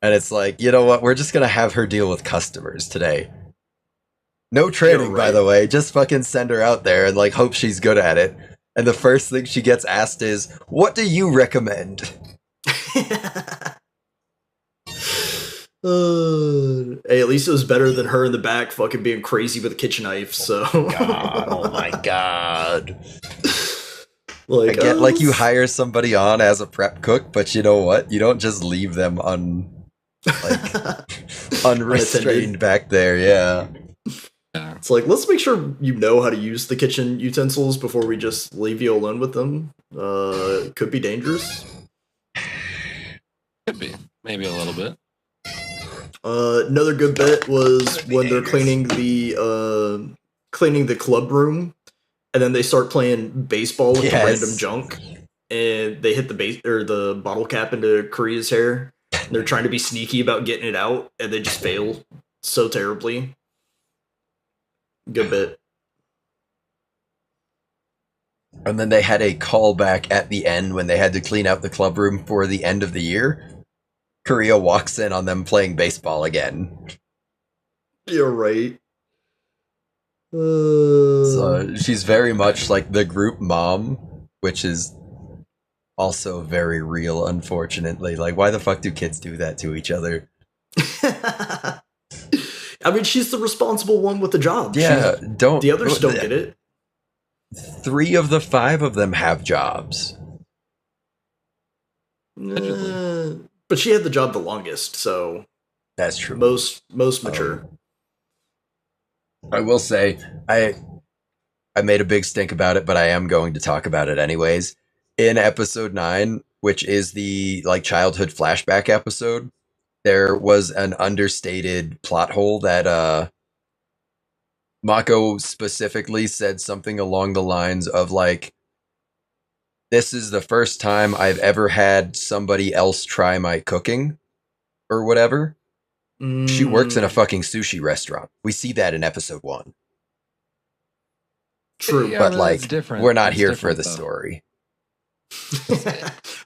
And it's like, you know what? We're just gonna have her deal with customers today. No training, by right. the way. Just fucking send her out there and like hope she's good at it. And the first thing she gets asked is, "What do you recommend?" Hey, at least it was better than her in the back fucking being crazy with a kitchen knife. So, Oh my god. like, I get like you hire somebody on as a prep cook, but you know what? You don't just leave them unrestrained Unattended. back there, yeah. Yeah. It's like, let's make sure you know how to use the kitchen utensils before we just leave you alone with them. Could be dangerous. Could be. Maybe a little bit. Another good bit was when they're cleaning the club room, and then they start playing baseball with the Yes. random junk, and they hit the base or the bottle cap into Korea's hair. And they're trying to be sneaky about getting it out, and they just fail so terribly. Good bit. And then they had a callback at the end when they had to clean out the club room for the end of the year. Korea walks in on them playing baseball again. You're right. So she's very much like the group mom, which is also very real, unfortunately. Like, why the fuck do kids do that to each other? I mean, she's the responsible one with the job. Yeah, The others don't get it. 3 of the 5 of them have jobs. But she had the job the longest, so That's true. most mature. I will say, I made a big stink about it, but I am going to talk about it anyways. In episode 9, which is the like childhood flashback episode, there was an understated plot hole that Mako specifically said something along the lines of like, this is the first time I've ever had somebody else try my cooking or whatever. She works in a fucking sushi restaurant. We see that in episode 1. True, Yeah, but that's like, different. we're not That's here for different, the though. story.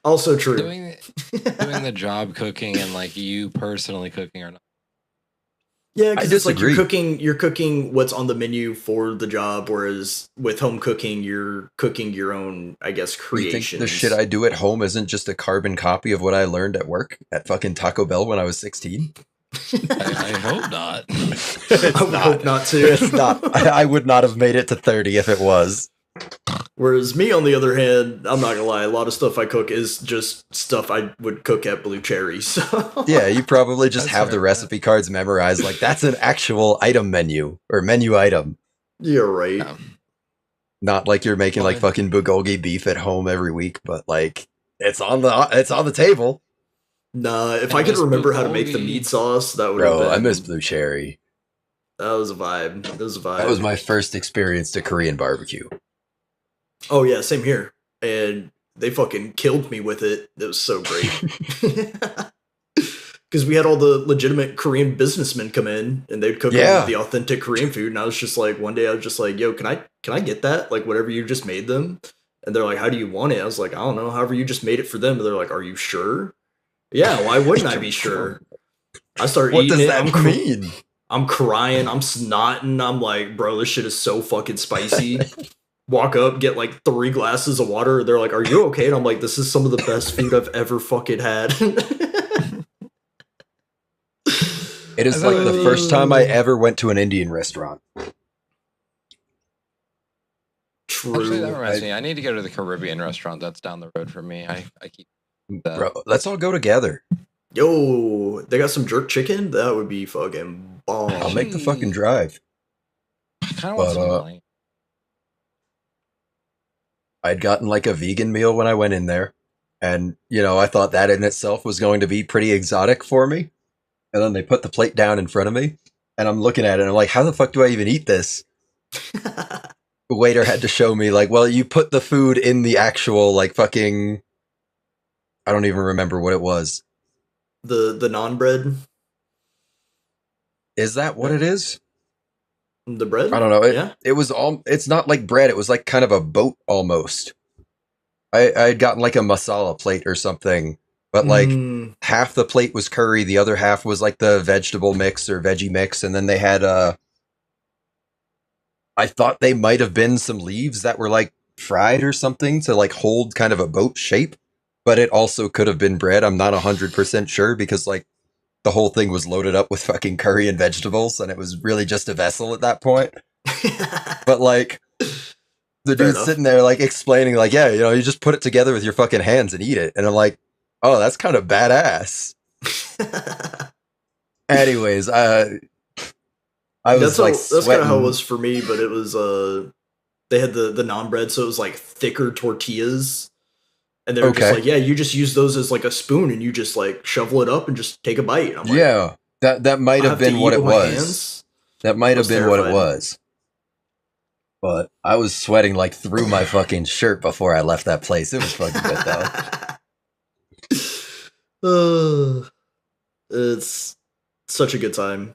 Also true. Doing the job cooking and like you personally cooking or not. Yeah, I because it's like disagree. you're cooking what's on the menu for the job, whereas with home cooking, you're cooking your own, I guess, You creations. think the shit I do at home isn't just a carbon copy of what I learned at work at fucking Taco Bell when I was 16? I hope not. I would hope not to. It's not. I would not have made it to 30 if it was. Whereas me, on the other hand, I'm not gonna lie, a lot of stuff I cook is just stuff I would cook at Blue Cherry. So Yeah, you probably just That's have the fair. recipe cards memorized. Like, that's an actual item menu or menu item. you're right. Yeah. Not like you're making like fucking bulgogi beef at home every week, but like it's on the table. Nah, if I I could miss remember how to make the bulgogi. meat sauce, that would have Bro, been. I miss Blue Cherry. That was a vibe. That was a vibe. That was my first experience to Korean barbecue. Oh yeah, same here. And they fucking killed me with it. It was so great. Because we had all the legitimate Korean businessmen come in and they'd cook Yeah. the authentic Korean food. And I was just like, one day I was just like, yo, can I get that? Like whatever you just made them. And they're like, how do you want it? I was like, I don't know. However you just made it for them. And they're like, are you sure? Yeah, why wouldn't I be sure? I start What eating does it. that mean? I'm crying. I'm snotting. I'm like, bro, this shit is so fucking spicy. Walk up, get like 3 glasses of water. They're like, are you okay? And I'm like, this is some of the best food I've ever fucking had. It is like the first time I ever went to an Indian restaurant. True. Actually, that reminds me. I need to go to the Caribbean restaurant that's down the road from me. I keep that. Bro, let's all go together. Yo, they got some jerk chicken? That would be fucking bomb. I'll make the fucking drive. I kind of want some But, money. I'd gotten like a vegan meal when I went in there. And, you know, I thought that in itself was going to be pretty exotic for me. And then they put the plate down in front of me. And I'm looking at it and I'm like, how the fuck do I even eat this? The waiter had to show me, like, well, you put the food in the actual, like, fucking. I don't even remember what it was. the naan bread? Is that what it is? The bread? I don't know. Yeah. It was all. It's not like bread. It was like kind of a boat almost. I had gotten like a masala plate or something, but like half the plate was curry, the other half was like the vegetable mix or veggie mix, and then they had I thought they might have been some leaves that were like fried or something to like hold kind of a boat shape, but it also could have been bread. I'm not 100% sure because like the whole thing was loaded up with fucking curry and vegetables, and it was really just a vessel at that point. But like the Fair dude's enough. sitting there like explaining like, yeah, you know, you just put it together with your fucking hands and eat it. And I'm like, oh, that's kind of badass. Anyways, I was like, that's kind of how it sweating. was for me, but it was they had the naan bread, so it was like thicker tortillas. And they were just Okay. like, yeah, you just use those as like a spoon and you just like shovel it up and just take a bite. And I'm like, Yeah, that might I have to been eat what it with my was. hands? That might I have was been what it terrified. was. But I was sweating like through my fucking shirt before I left that place. It was fucking good though. It's such a good time.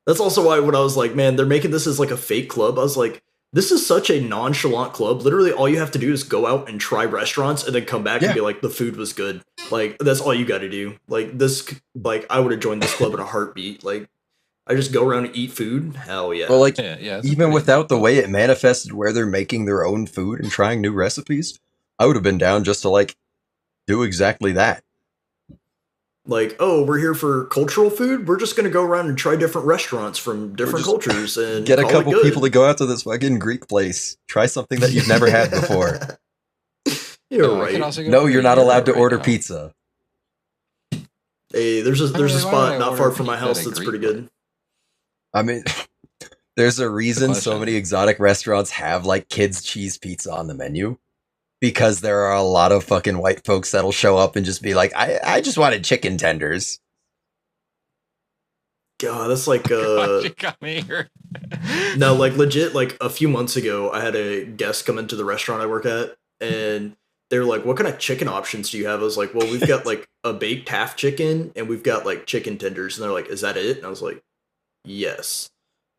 That's also why when I was like, man, they're making this as like a fake club, I was like, this is such a nonchalant club. Literally, all you have to do is go out and try restaurants and then come back Yeah. and be like, the food was good. Like, that's all you got to do. Like, this, like, I would have joined this club in a heartbeat. Like, I just go around and eat food. Hell yeah. Well, like, Yeah, it's even pretty- without the way it manifested where they're making their own food and trying new recipes, I would have been down just to like do exactly that. like, oh, we're here for cultural food. We're just gonna go around and try different restaurants from different just cultures and Get a call couple it good. people to go out to this fucking Greek place. Try something that you've never had before. You're No, I could right. also go No, for you're a not gyro allowed to right order now. pizza. Hey, there's a really, why would spot I not order far from my pizza house at a that's Greek pretty good. I mean, there's a reason so question. many exotic restaurants have like kids' cheese pizza on the menu. Because there are a lot of fucking white folks that'll show up and just be like, I just wanted chicken tenders. God, that's like God, you got me here. no, like legit, like a few months ago, I had a guest come into the restaurant I work at, and they're like, "What kind of chicken options do you have?" I was like, "Well, we've got like a baked half chicken, and we've got like chicken tenders." And they're like, "Is that it?" And I was like, "Yes."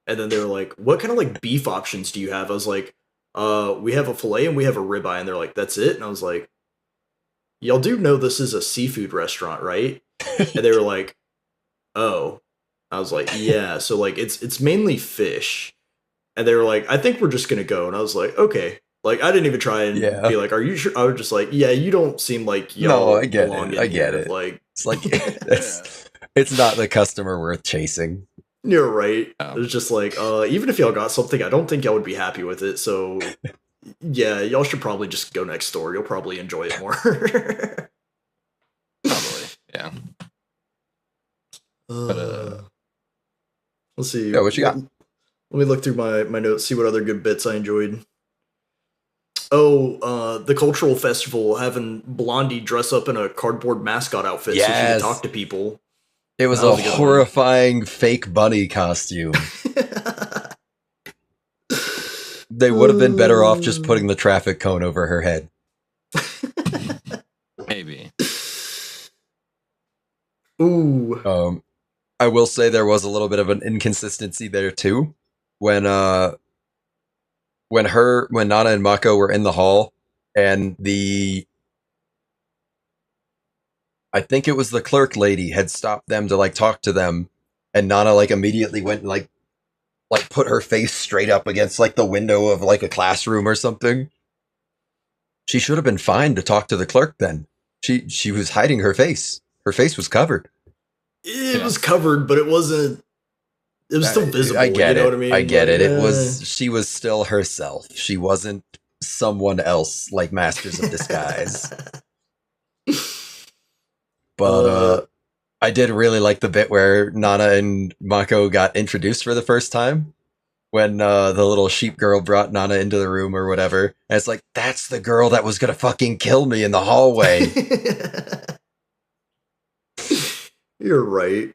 And then they were like, "What kind of like beef options do you have?" I was like, we have a fillet and we have a ribeye." And they're like, "That's it?" And I was like, "Y'all do know this is a seafood restaurant, right?" And they were like, "Oh." I was like, "Yeah." So like, it's mainly fish. And they were like, "I think we're just gonna go." And I was like, "Okay." Like, I didn't even try and Yeah. be like, "Are you sure?" I was just like, "Yeah, you don't seem like y'all No, I get belong it. in I get here." it. Like, It's like it's not the customer worth chasing. you're right. Yeah. It's just like, even if y'all got something, I don't think y'all would be happy with it. So, yeah, y'all should probably just go next door. You'll probably enjoy it more. Probably, yeah. Let's see. Yeah, what you got? Let me look through my notes, see what other good bits I enjoyed. Oh, the cultural festival, having Blondie dress up in a cardboard mascot outfit so she Yes. could talk to people. It was That a was a good one. horrifying fake bunny costume. They would have been better off just putting the traffic cone over her head. Maybe. Ooh. I will say there was a little bit of an inconsistency there too. When Nana and Mako were in the hall and I think it was the clerk lady had stopped them to like talk to them, and Nana like immediately went and like put her face straight up against like the window of like a classroom or something. She should have been fine to talk to the clerk then. She was hiding her face. Her face was covered. It was covered, but it wasn't. It was still visible. I get you know it. what I mean? I get Like, it. She was still herself. She wasn't someone else like Masters of Disguise. But I did really like the bit where Nana and Mako got introduced for the first time. When the little sheep girl brought Nana into the room or whatever. And it's like, that's the girl that was gonna fucking kill me in the hallway. You're right.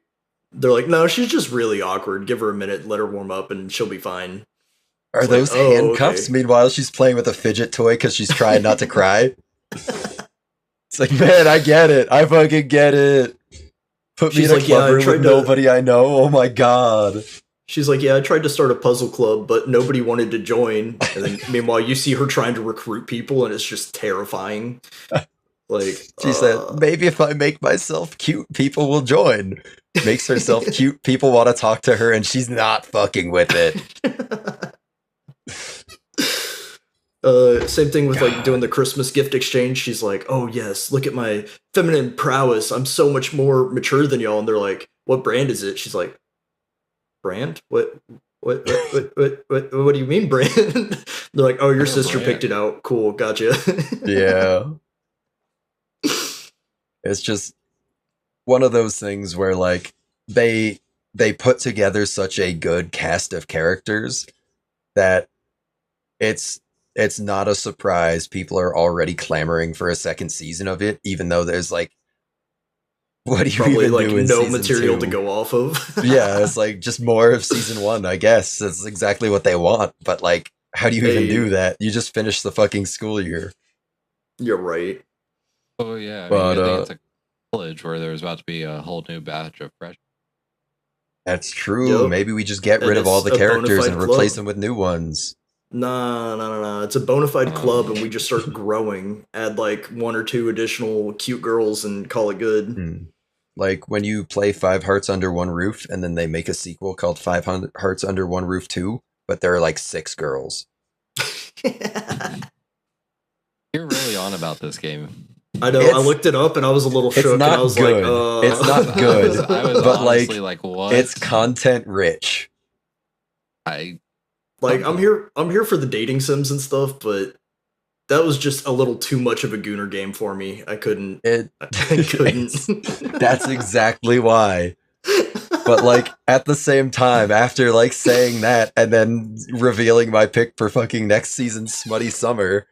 They're like, no, she's just really awkward. Give her a minute, let her warm up, and she'll be fine. Are It's those like, oh, handcuffs? okay. Meanwhile, she's playing with a fidget toy because she's trying not to cry. It's like, man, I get it. I fucking get it. Put me She's in a like, yeah, club I room tried with to- nobody I know. Oh my god. She's like, yeah, I tried to start a puzzle club, but nobody wanted to join. And then, meanwhile, you see her trying to recruit people, and it's just terrifying. Like, She said, maybe if I make myself cute, people will join. Makes herself cute, people want to talk to her, and she's not fucking with it. Same thing with like doing the Christmas gift exchange. She's like, "Oh yes, look at my feminine prowess. I'm so much more mature than y'all." And they're like, "What brand is it?" She's like, "Brand? What do you mean brand?" They're like, "Oh, your sister brand. picked it out. Cool, gotcha." Yeah. It's just one of those things where like they put together such a good cast of characters that it's not a surprise people are already clamoring for a second season of it, even though there's like, what do you Probably even like do in no season material 2? to go off of. Yeah, it's like just more of season 1, I guess. That's exactly what they want. But like, how do you even Hey. do that? You just finished the fucking school year. You're right. Oh yeah, I mean, But, you think it's a college where there's about to be a whole new batch of freshmen. That's true. Yup. Maybe we just get And rid of all it's the a bona characters fide and replace club. them with new ones. Nah. It's a bona fide club, and we just start growing. Add like 1 or 2 additional cute girls, and call it good. Hmm. Like when you play 5 Hearts Under One Roof, and then they make a sequel called 500 Hearts Under One Roof 2, but there are like 6 girls. You're really on about this game. I know. I looked it up and I was a little shook. not and I was good. like, It's not good. I was but honestly like, what? It's content rich. I like I'm here for the dating sims and stuff, but that was just a little too much of a Gooner game for me. I couldn't. I couldn't. That's exactly why. But like at the same time, after like saying that and then revealing my pick for fucking next season's Smutty Summer,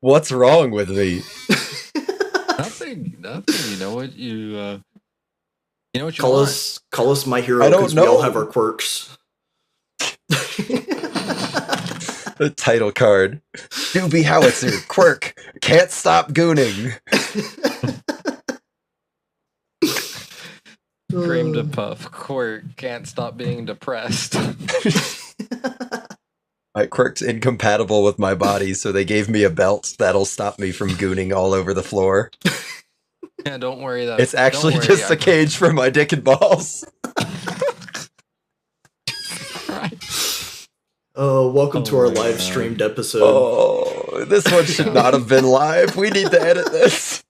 what's wrong with me? nothing. You know what you Call want. us my hero I don't because we all know. have our quirks. The title card. Doobie Howitzer, quirk, can't stop gooning. Cream to puff, quirk, can't stop being depressed. My quirk's incompatible with my body, so they gave me a belt that'll stop me from gooning all over the floor. Yeah, don't worry. It's actually just a cage for my dick and balls. Welcome to our my live God. streamed episode. Oh, this one should not have been live. We need to edit this.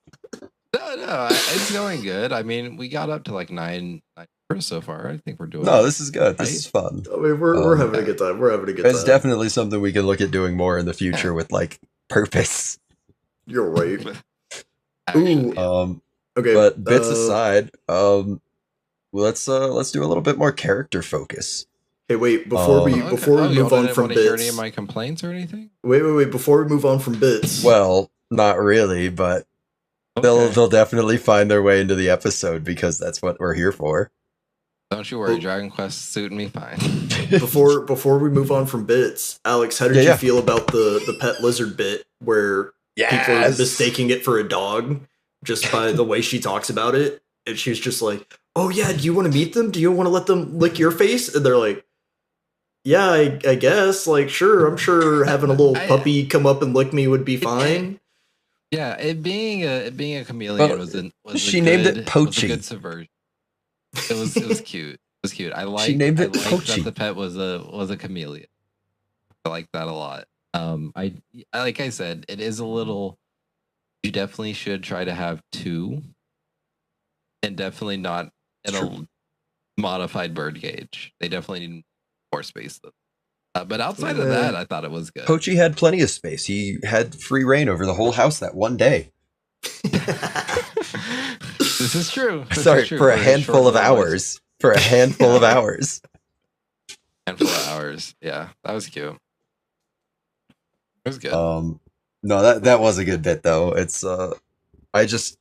No, it's going good. I mean, we got up to like 9 so far. I think we're doing. No, this is good. This Right? is fun. I mean, we're having a good time. We're having a good It's time. definitely something we can look at doing more in the future with like purpose. You're right. Actually, Ooh. Okay, But bits aside, let's do a little bit more character focus. Hey, wait! Before we okay. move y'all on didn't from want to hear any bits. of my complaints or anything. Wait! Before we move on from bits. Well, not really, but Okay. they'll definitely find their way into the episode because that's what we're here for. Don't you worry, Oh. Dragon Quest suiting me fine. before we move on from bits, Alex, how did Yeah. you feel about the pet lizard bit where people are mistaking it for a dog just by the way she talks about it? And she was just like, "Oh yeah, do you want to meet them? Do you want to let them lick your face?" And they're like, "Yeah, I guess. Like, sure. I'm sure having a little puppy come up and lick me would be fine." Yeah, it being a chameleon Well, was she a named good, it Poachy. Was a good subversion. It was cute. It was cute. I like. named it I liked Poachy. that the pet was a chameleon. I like that a lot. I like I said, it is a little. You definitely should try to have 2, and definitely not in a modified bird cage. They definitely need more space though. But outside of that, I thought it was good. Poachy had plenty of space. He had free reign over the whole house that one day. This is true. This Sorry, is true for a his handful short of little voice. hours. For a handful of hours. Handful of hours. Yeah, that was cute. It was good. No, that was a good bit though. It's I just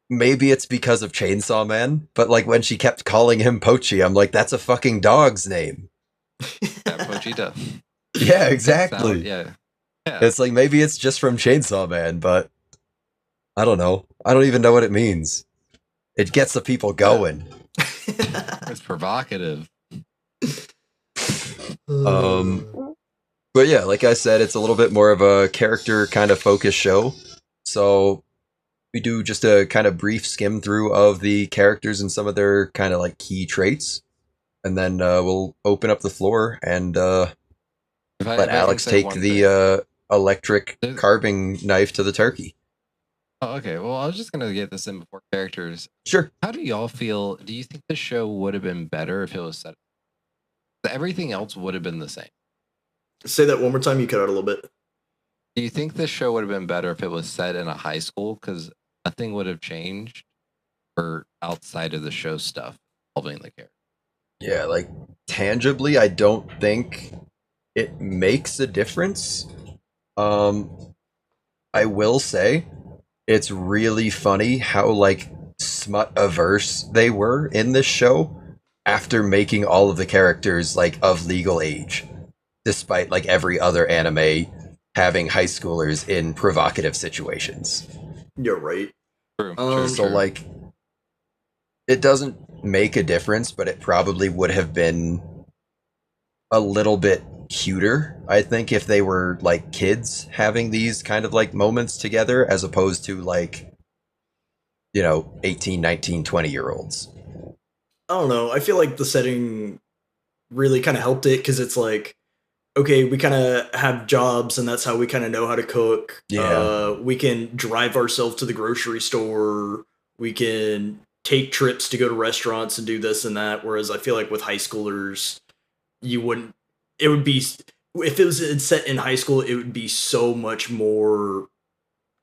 maybe it's because of Chainsaw Man, but like when she kept calling him Poachy, I'm like, that's a fucking dog's name. Yeah, Pochita. Yeah, exactly. Yeah. It's like maybe it's just from Chainsaw Man, but I don't know. I don't even know what it means. It gets the people going. It's provocative. But yeah, like I said, it's a little bit more of a character kind of focused show. So we do just a kind of brief skim through of the characters and some of their kind of like key traits. And then we'll open up the floor and let If I can Alex say take one the thing. electric There's- carving knife to the turkey. Oh, okay. Well, I was just gonna get this in before characters. Sure. How do y'all feel? Do you think the show would have been better if it was set? Everything else would have been the same. Say that one more time. You cut out a little bit. Do you think this show would have been better if it was set in a high school? Because nothing would have changed, or outside of the show stuff involving the character. Yeah, like tangibly, I don't think it makes a difference. I will say it's really funny how like smut averse they were in this show after making all of the characters like of legal age, despite like every other anime having high schoolers in provocative situations. You're right. True. So like it doesn't make a difference, but it probably would have been a little bit cuter, I think, if they were like kids having these kind of like moments together as opposed to like, you know, 18, 19, 20-year-olds. I don't know. I feel like the setting really kind of helped it because it's like okay, we kind of have jobs and that's how we kind of know how to cook. Yeah. We can drive ourselves to the grocery store. We can take trips to go to restaurants and do this and that. Whereas I feel like with high schoolers, you wouldn't, it would be, if it was set in high school, it would be so much more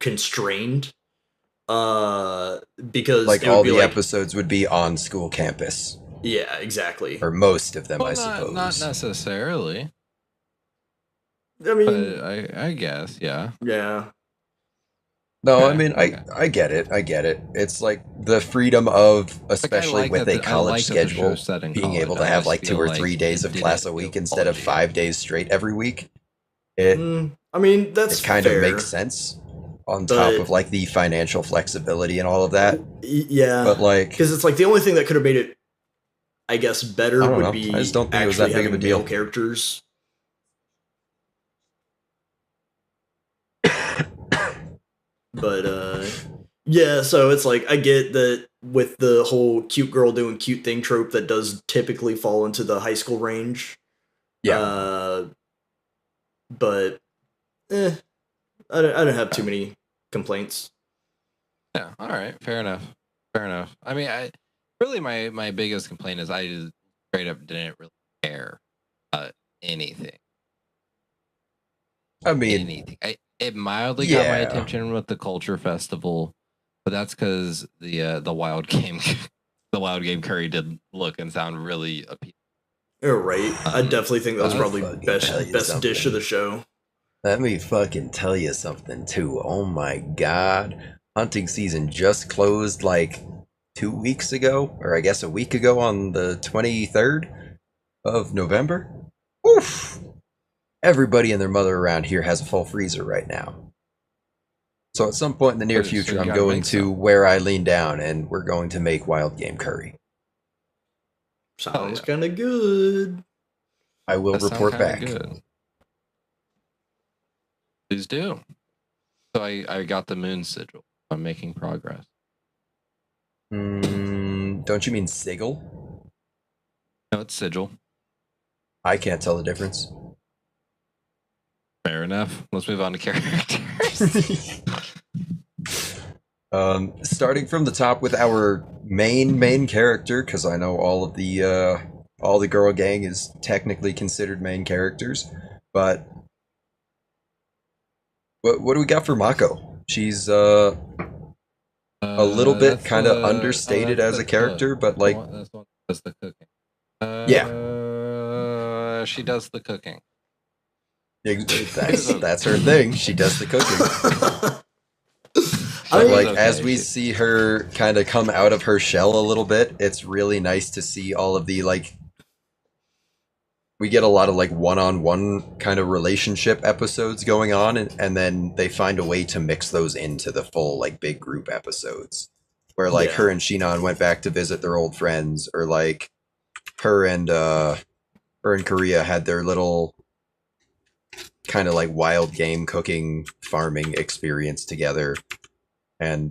constrained. Because Like it would all be the like, episodes would be on school campus, yeah, exactly. or most of them, Well, I not suppose. necessarily, I mean, but I guess yeah. yeah. No, I Okay, mean, okay. I get it. I get it. It's like the freedom of, Like especially like with a I like college that the schedule, show's set in being college. able to I have just like 2 feel or like 3 days it of didn't class a feel week instead of quality. 5 days straight every week. It I mean, that's it kind fair. of makes sense on top But of like the financial flexibility and all of that. yeah, But like, because it's like the only thing that could have made it, I guess, better I don't would know. I just be don't think it was actually that big of a having male deal. characters. But yeah, so it's like I get that with the whole cute girl doing cute thing trope that does typically fall into the high school range. Yeah. But I don't have too many complaints. Yeah. All right. Fair enough. Fair enough. I mean, I really my biggest complaint is I just straight up didn't really care anything. I mean, Anything. It mildly got my yeah. attention with the culture festival, but that's because the wild game, the wild game curry did look and sound really appealing. You're right. I definitely think that was I'll probably fucking tell you best dish of something. the show. Let me fucking tell you something too. Oh my god. Hunting season just closed like 2 weeks ago, or I guess a week ago on the 23rd of November. Oof. Everybody and their mother around here has a full freezer right now. So at some point in the near So future, you I'm gotta going make to some. where I lean down and we're going to make wild game curry. Sounds yeah. kind of good. I will That sounds report kinda back. good. Please do. So I got the moon sigil. I'm making progress. Don't you mean sigil? No, it's sigil. I can't tell the difference. Fair enough. Let's move on to characters. Starting from the top with our main character, because I know all the girl gang is technically considered main characters, but what do we got for Mako? She's a little bit kind of understated as a character, but like, that's the one that does the cooking. Yeah. She does the cooking. that's her thing. She does the cooking. I But mean, like okay. as we see her kind of come out of her shell a little bit, it's really nice to see all of the like we get a lot of like one-on-one kind of relationship episodes going on, and then they find a way to mix those into the full like big group episodes. Where like Yeah. her and Shinon went back to visit their old friends, or like her and Korea had their little kind of like wild game cooking farming experience together. And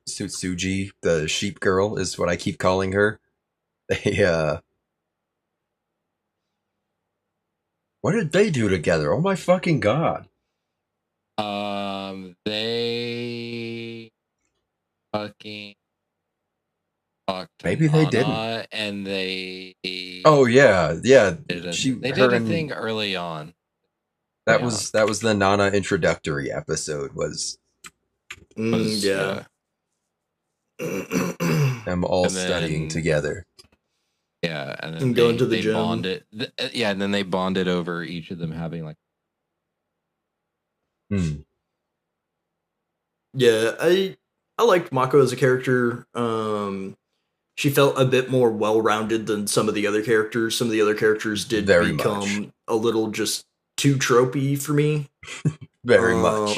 Sutsuji, the sheep girl, is what I keep calling her. They what did they do together? Oh my fucking god. They fucking talked to Maybe they Nana, didn't. and they Oh yeah. they did her a and thing early on. that was the Nana introductory episode, was yeah. them all And then- studying together. Yeah, and then And going to the they gym. bonded. Yeah, and then they bonded over each of them having like. Yeah, I liked Mako as a character. She felt a bit more well-rounded than some of the other characters. Some of the other characters did Very become much. a little just too tropey for me. Very much.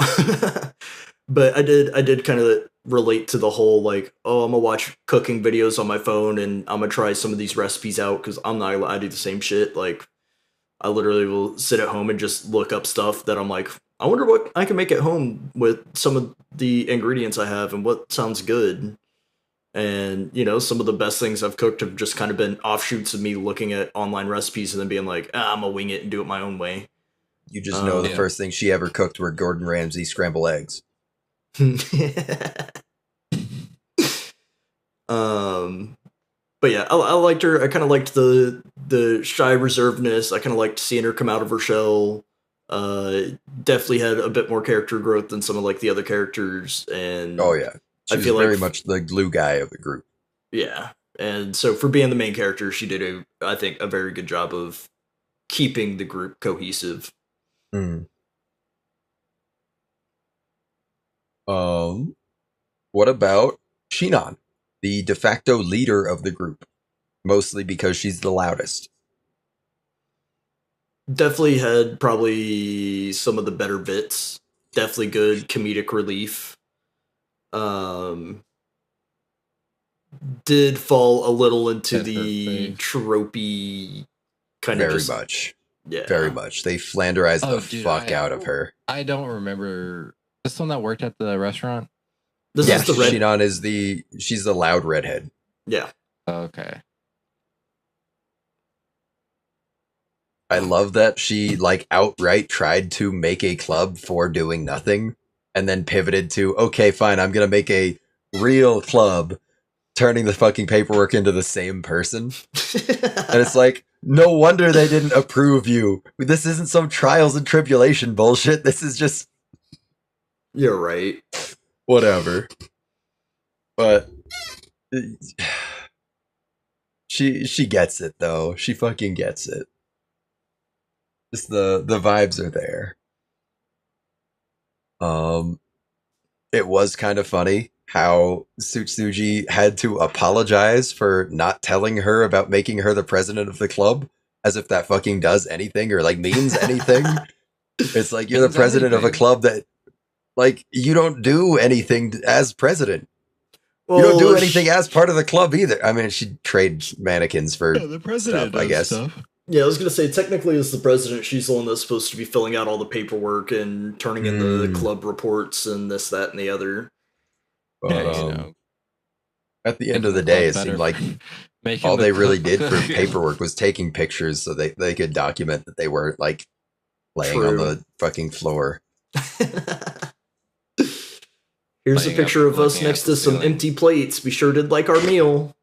But I did kind of relate to the whole like, oh, I'm gonna watch cooking videos on my phone and I'm gonna try some of these recipes out because I'm not I do the same shit. Like I literally will sit at home and just look up stuff that I'm like, I wonder what I can make at home with some of the ingredients I have and what sounds good. And, you know, some of the best things I've cooked have just kind of been offshoots of me looking at online recipes and then being like, I'm gonna wing it and do it my own way. You just know the Yeah. first thing she ever cooked were Gordon Ramsay scrambled eggs. But yeah, I liked her. I kind of liked the shy reservedness. I kind of liked seeing her come out of her shell. Definitely had a bit more character growth than some of like the other characters, and Oh yeah, she I was feel very like much the glue guy of the group. yeah. And so for being the main character, she did I think a very good job of keeping the group cohesive. Mm. What about Shinon, the de facto leader of the group? Mostly because she's the loudest. Definitely had probably some of the better bits. Definitely good comedic relief. Did fall a little into At her the face. tropey kind of Very just much. yeah. Very much. They flanderized Oh, the dude, fuck out of her. I don't remember this one that worked at the restaurant. This Yeah, is the red. Shinon is she's the loud redhead. Yeah, Okay. I love that she like outright tried to make a club for doing nothing and then pivoted to, okay, fine, I'm gonna make a real club, turning the fucking paperwork into the same person. And it's like, no wonder they didn't approve you. This isn't some trials and tribulation bullshit. This is just you're right. whatever. But she gets it though. She fucking gets it. Just the vibes are there. It was kind of funny how Tsutsuji had to apologize for not telling her about making her the president of the club, as if that fucking does anything or like means anything. It's like you're the Means president of a anything. club that, like, you don't do anything as president. You don't do anything as part of the club either. I mean, she trades mannequins for the president stuff, I guess. Yeah, I was gonna say technically as the president, she's the one that's supposed to be filling out all the paperwork and turning in the Mm. club reports and this, that, and the other. But, Yeah, you know, at the end of the making day, it club seemed better like for making all the they really club- did for paperwork was taking pictures so they could document that they weren't like laying on True. the fucking floor. Here's a Laying up, picture of us looking at next the to some ceiling. empty plates. Be sure to like our meal.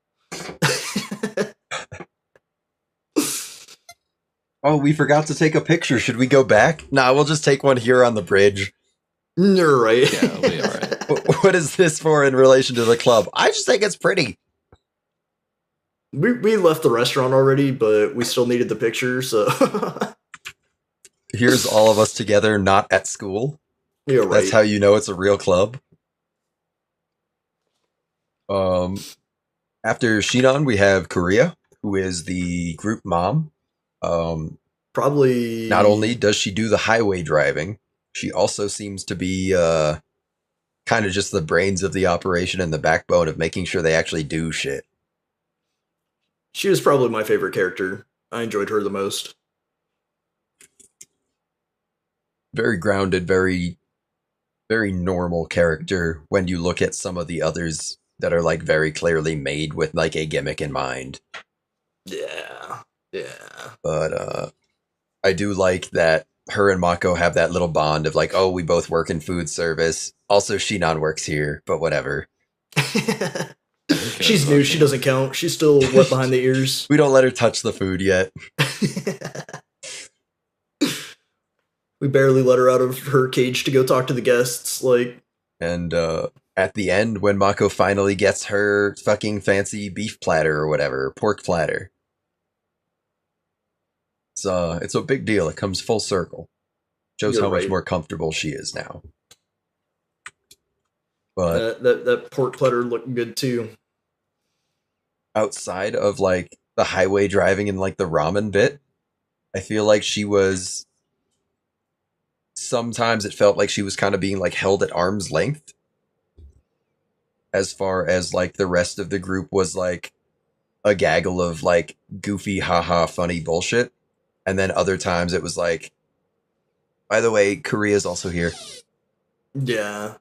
Oh, we forgot to take a picture. Should we go back? Nah, we'll just take one here on the bridge. You're right. Yeah, it'll be alright. What is this for in relation to the club? I just think it's pretty. We left the restaurant already, but we still needed the picture, so Here's all of us together, not at school. you're right. That's how you know it's a real club. After Shinon, we have Korea, who is the group mom. Probably Not only does she do the highway driving, she also seems to be kind of just the brains of the operation and the backbone of making sure they actually do shit. she was probably my favorite character. I enjoyed her the most. Very grounded, very, very normal character when you look at some of the others that are like very clearly made with like a gimmick in mind. Yeah. Yeah. But I do like that her and Mako have that little bond of like, oh, we both work in food service. Also, Shinon works here, but whatever. She's new, she doesn't count. She's still wet behind the ears. We don't let her touch the food yet. We barely let her out of her cage to go talk to the guests. Like, And at the end, when Mako finally gets her fucking fancy beef platter or whatever, pork platter, it's a big deal. It comes full circle. Shows You're how much right. more comfortable she is now. But that pork platter looked good too. outside of like the highway driving and like the ramen bit, I feel like she was. Sometimes it felt like she was kind of being like held at arm's length. As far as like the rest of the group was like a gaggle of like goofy, haha, funny bullshit. And then other times it was like, by the way, Korea's also here. Yeah.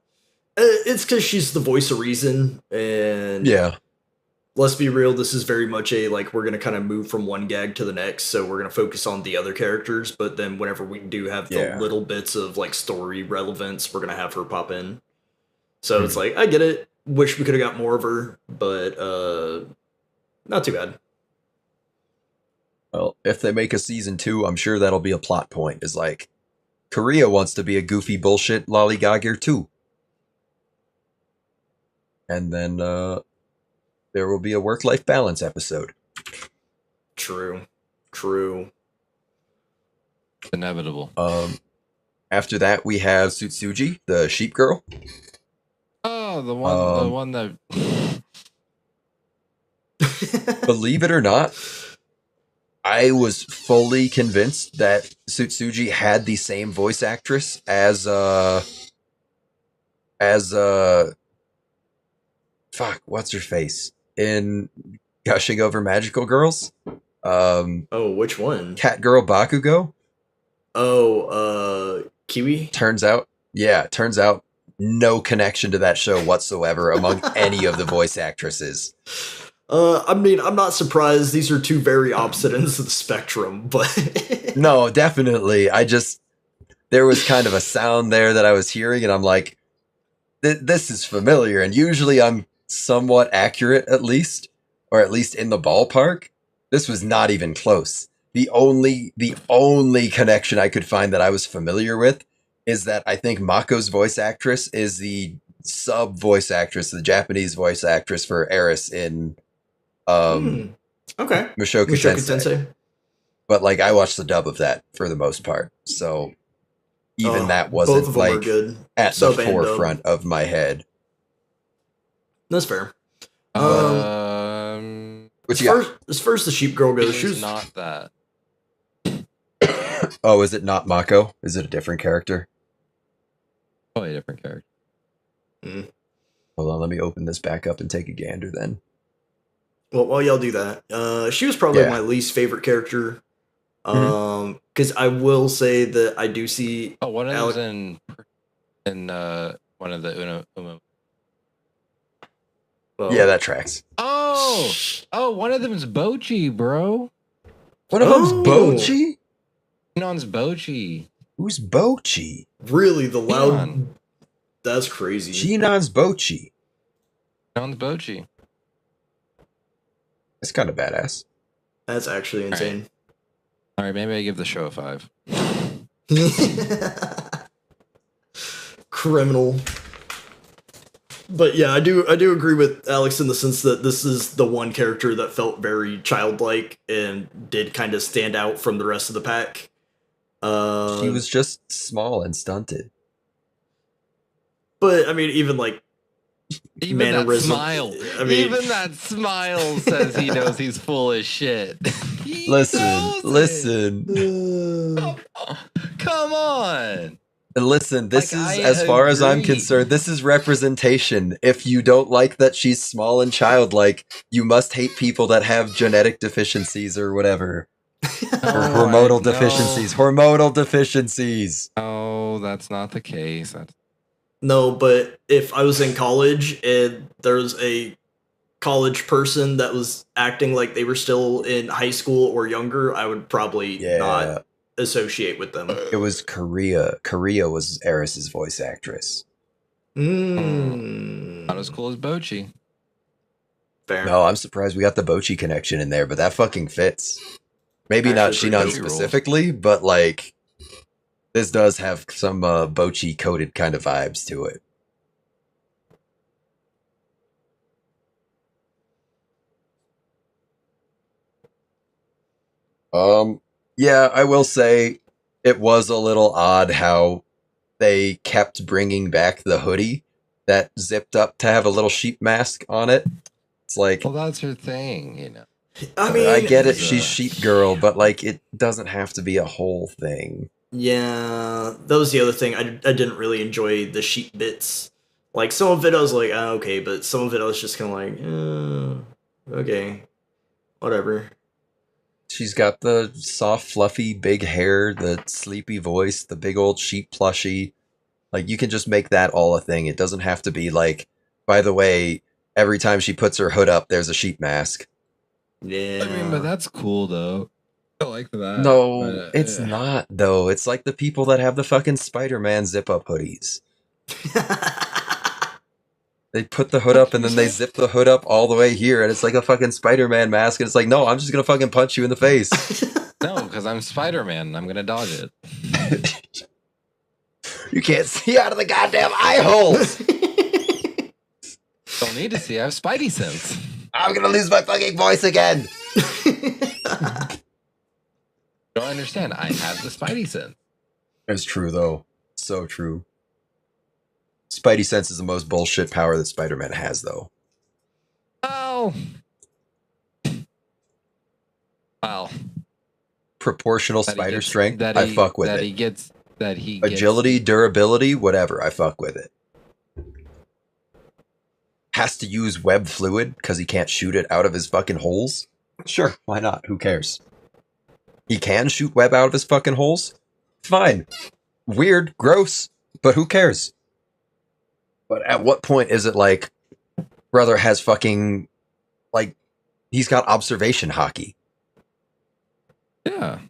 It's because she's the voice of reason, and Yeah. let's be real, this is very much a like we're gonna kind of move from one gag to the next, so we're gonna focus on the other characters. But then whenever we do have the Yeah. little bits of like story relevance, we're gonna have her pop in. So it's like I get it. Wish we could have got more of her, but not too bad. Well, if they make a season 2, I'm sure that'll be a plot point. Is like, Korea wants to be a goofy bullshit lollygagger too. And then there will be a work-life balance episode. True. It's inevitable. After that, we have Tsutsuji, the sheep girl. Oh, the one that. Believe it or not, I was fully convinced that Tsutsuji had the same voice actress as fuck, what's her face in Gushing Over Magical Girls? Oh, which one? Cat Girl Bakugo. Oh, Kiwi. Turns out no connection to that show whatsoever among any of the voice actresses. I mean, I'm not surprised. These are two very opposite ends of the spectrum, but No, definitely. There was kind of a sound there that I was hearing, and I'm like, this is familiar. And usually I'm somewhat accurate, at least, or at least in the ballpark. This was not even close. The only connection I could find that I was familiar with is that I think Mako's voice actress is the sub voice actress, the Japanese voice actress for Eris in okay. Mushoku Tensei. But like, I watched the dub of that for the most part, so even that both wasn't of them are like good. at Sub the and dub. forefront of my head. That's fair. What you got? As far as the sheep girl goes, It she is was not that. Oh, is it not Mako? Is it a different character? Totally different character. Hold on, let me open this back up and take a gander then. Well, while y'all do that, she was probably Yeah. my least favorite character. Because I will say that I do see. Oh, one of Alec- them's in one of the Uma. Well, Yeah, that tracks. Oh, one of them's Bochi, bro. One of them's Oh. Bochi? Shinon's Bochi. Who's Bochi? really the loud. Shinon. That's crazy. Shinon's Bochi. Shinon's Bochi. That's kind of badass. That's actually insane. All right, maybe I give the show a 5. Criminal. But yeah, I do agree with Alex in the sense that this is the one character that felt very childlike and did kind of stand out from the rest of the pack. She was just small and stunted. But I mean, even like Even that mannerism. smile. I mean, Even that smile says he knows he's full of shit. He Listen, knows it. listen. Come on. And listen, this Like, is, I as far as I'm agree. concerned, this is representation. If you don't like that she's small and childlike, you must hate people that have genetic deficiencies or whatever. Or Oh, hormonal I know. deficiencies. Hormonal deficiencies. Oh, that's not the case. No, but if I was in college and there was a college person that was acting like they were still in high school or younger, I would probably Yeah. not associate with them. It was Korea. Korea was Eris's voice actress. Not as cool as Bochi. Fair. No, I'm surprised we got the Bochi connection in there, but that fucking fits. Maybe not Actually, Shinon Bochi rules. specifically, but like, this does have some Bochi coded kind of vibes to it. Yeah, I will say it was a little odd how they kept bringing back the hoodie that zipped up to have a little sheep mask on it. It's like, Well, that's her thing, you know. I mean, I get it, it's, she's sheep girl, but like, it doesn't have to be a whole thing. Yeah, that was the other thing. I didn't really enjoy the sheep bits. Like, some of it I was like, okay, but some of it I was just kind of like, okay, whatever. She's got the soft, fluffy, big hair, the sleepy voice, the big old sheep plushie. Like, you can just make that all a thing. It doesn't have to be like, by the way, every time she puts her hood up, there's a sheep mask. Yeah. I mean, but that's cool though. I like that. No, but, it's not, though. It's like the people that have the fucking Spider-Man zip-up hoodies. They put the hood up and then they zip the hood up all the way here, and it's like a fucking Spider-Man mask, and it's like, no, I'm just gonna fucking punch you in the face. No, because I'm Spider-Man. I'm gonna dodge it. You can't see out of the goddamn eye holes. Don't need to see. I have Spidey sense. I'm gonna lose my fucking voice again. Don't understand. I have the Spidey sense. It's true, though. So true. Spidey sense is the most bullshit power that Spider-Man has, though. Oh. Wow. Proportional spider strength, I fuck with it. Agility, durability, whatever, I fuck with it. Has to use web fluid because he can't shoot it out of his fucking holes? Sure, why not? Who cares? He can shoot web out of his fucking holes? Fine. Weird, gross, but who cares? But at what point is it like, brother has fucking, like, he's got observation hockey? Yeah.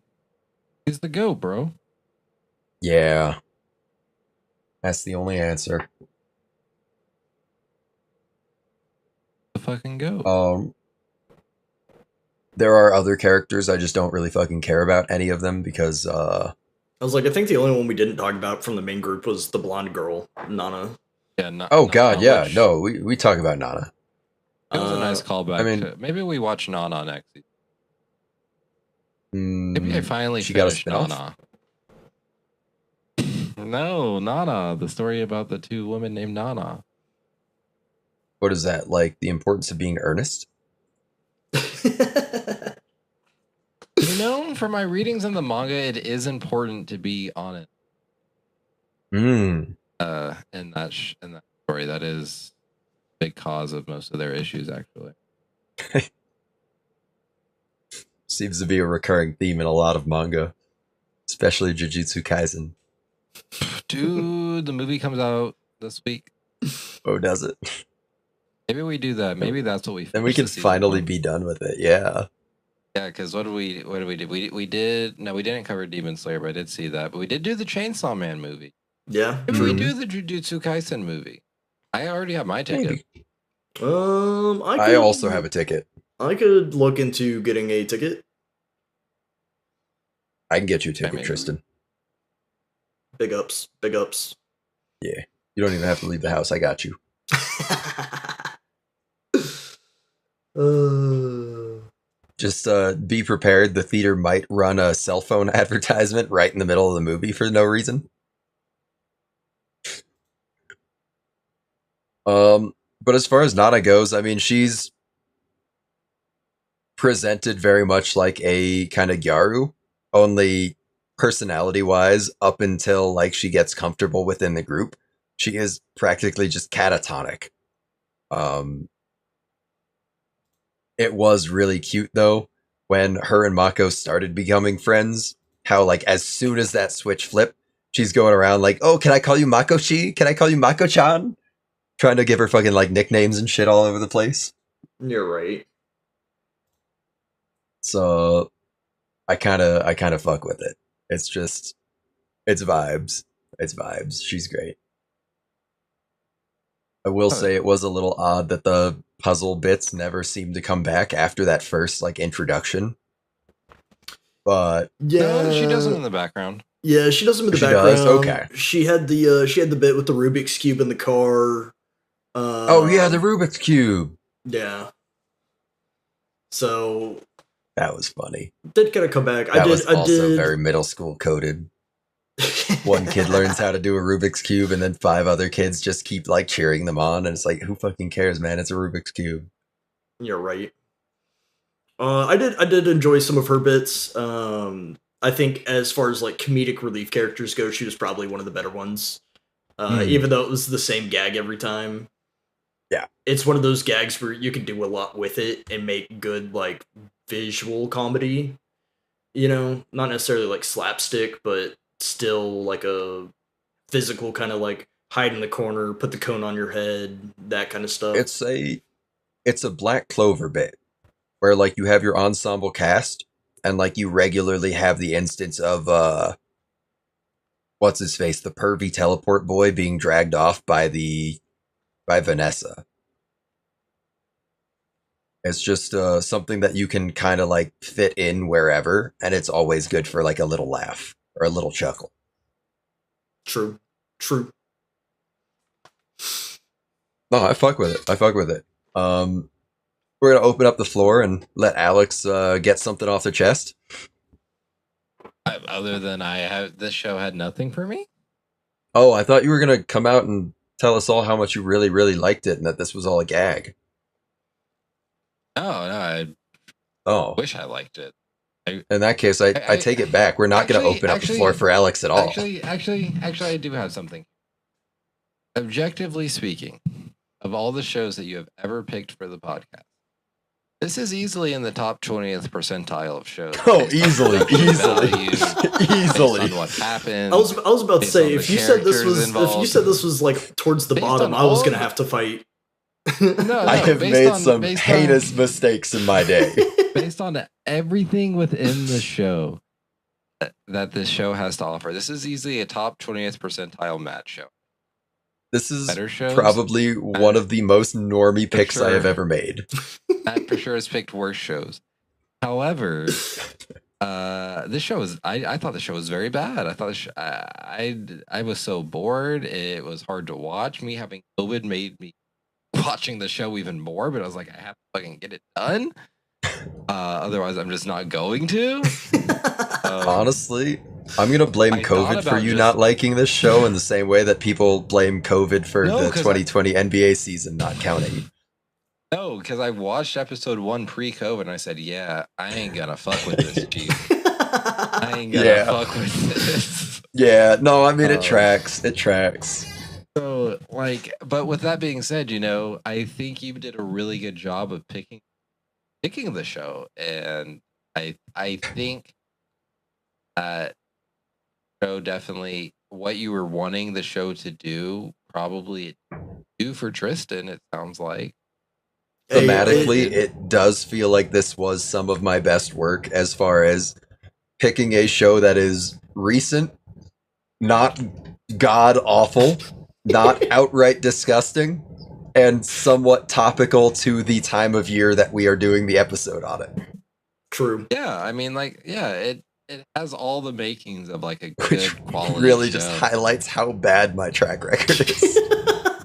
He's the GOAT, bro. Yeah. That's the only answer. The fucking GOAT. There are other characters, I just don't really fucking care about any of them because, I was like, I think the only one we didn't talk about from the main group was the blonde girl, Nana. Yeah. Oh god, yeah. No, we talk about Nana. It was a nice callback. I mean, maybe we watch Nana next season. Mm, Maybe I finally finished Nana. No, Nana. The story about the two women named Nana. What is that? Like the importance of being earnest? You know, for my readings in the manga, it is important to be honest. Mm. In that story, that is a big cause of most of their issues, actually. Seems to be a recurring theme in a lot of manga, especially Jujutsu Kaisen. Dude, the movie comes out this week. Oh, does it? Maybe we do that. Maybe that's what we. Then we can finally be done with it. Yeah. Yeah, because what did we do? We didn't cover Demon Slayer, but I did see that. But we did do the Chainsaw Man movie. Yeah. Maybe we do the Jujutsu Kaisen movie. I already have my ticket. Maybe. I also have a ticket. I could look into getting a ticket. I can get you a ticket, Tristan. Big ups. Big ups. Yeah. You don't even have to leave the house. I got you. Just be prepared. The theater might run a cell phone advertisement right in the middle of the movie for no reason. But as far as Nana goes, I mean, she's presented very much like a kind of Gyaru, only personality-wise, up until like she gets comfortable within the group, she is practically just catatonic. It was really cute though when her and Mako started becoming friends. How like as soon as that switch flipped, she's going around like, "Oh, can I call you Mako-chi? Can I call you Mako-chan?" Trying to give her fucking like nicknames and shit all over the place. You're right. So I kind of fuck with it. It's just, it's vibes. It's vibes. She's great. I will say it was a little odd that the puzzle bits never seemed to come back after that first like introduction. But yeah, no, she does them in the background. Yeah, she does them in the background. Does? Okay. She had the bit with the Rubik's Cube in the car. Oh yeah, the Rubik's Cube. Yeah. So that was funny. Did kind of come back. That was also very middle school coded. One kid learns how to do a Rubik's Cube, and then 5 other kids just keep like cheering them on, and it's like, who fucking cares, man? It's a Rubik's Cube. You're right. I did enjoy some of her bits. I think as far as like comedic relief characters go, she was probably one of the better ones. Even though it was the same gag every time. Yeah. It's one of those gags where you can do a lot with it and make good like visual comedy. You know, not necessarily like slapstick, but still like a physical kind of like hide in the corner, put the cone on your head, that kind of stuff. It's a Black Clover bit where like you have your ensemble cast and like you regularly have the instance of what's his face, the pervy teleport boy being dragged off by Vanessa. It's just something that you can kind of like fit in wherever, and it's always good for like a little laugh or a little chuckle. True. No, I fuck with it. We're gonna open up the floor and let Alex get something off their chest. Other than this show had nothing for me. Oh, I thought you were gonna come out and tell us all how much you really, really liked it, and that this was all a gag. I wish I liked it. In that case, I take it back. We're not going to open up the floor for Alex at all. Actually, I do have something. Objectively speaking, of all the shows that you have ever picked for the podcast, this is easily in the top 20th percentile of shows. Oh, easily. On what happened. I was about to say if you said this was like towards the bottom, I was gonna have to fight. No, I have made some heinous mistakes in my day. Based on everything within the show that this show has to offer, this is easily a top 20th percentile match show. This is probably one of the most normie picks I have ever made. Matt for sure has picked worse shows. However, this show is. I thought the show was very bad. I thought I was so bored. It was hard to watch. Me having COVID made me watching the show even more. But I was like, I have to fucking get it done. Otherwise, I'm just not going to. Honestly, I'm gonna blame COVID for you not liking this show in the same way that people blame COVID for the 2020 NBA season not counting. No, because I watched episode 1 pre-COVID and I said, yeah, I ain't gonna fuck with this, Chief. I ain't gonna fuck with this. Yeah, no, I mean, it tracks. It tracks. So, but with that being said, I think you did a really good job of picking the show. And I think show definitely what you were wanting the show to do, probably do for Tristan, it sounds like. Thematically, it does feel like this was some of my best work as far as picking a show that is recent, not god awful, not outright disgusting, and somewhat topical to the time of year that we are doing the episode on it. True. Yeah, I mean, it has all the makings of like a good quality really show. Just highlights how bad my track record is.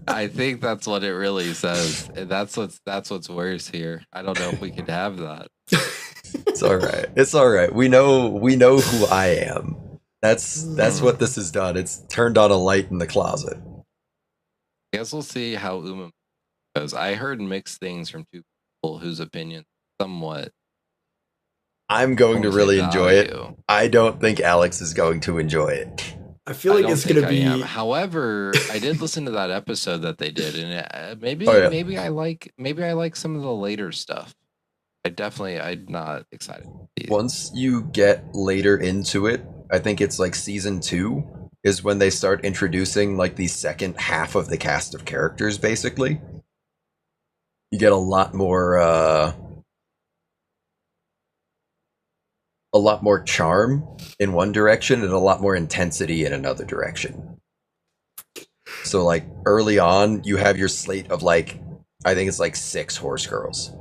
I think that's what it really says. That's what's worse here. I don't know if we could have that. It's all right. It's all right. We know who I am. That's what this has done. It's turned on a light in the closet. I guess we'll see how Uma goes. I heard mixed things from two people whose opinion somewhat. I'm going to really enjoy it. I don't think Alex is going to enjoy it. I feel like it's going to be. However, I did listen to that episode that they did, and maybe I like some of the later stuff. I'm not excited. Once you get later into it, I think it's like season 2 is when they start introducing like the second half of the cast of characters. Basically, you get a lot more charm in one direction and a lot more intensity in another direction. So like early on, you have your slate of like, I think it's like 6 horse girls.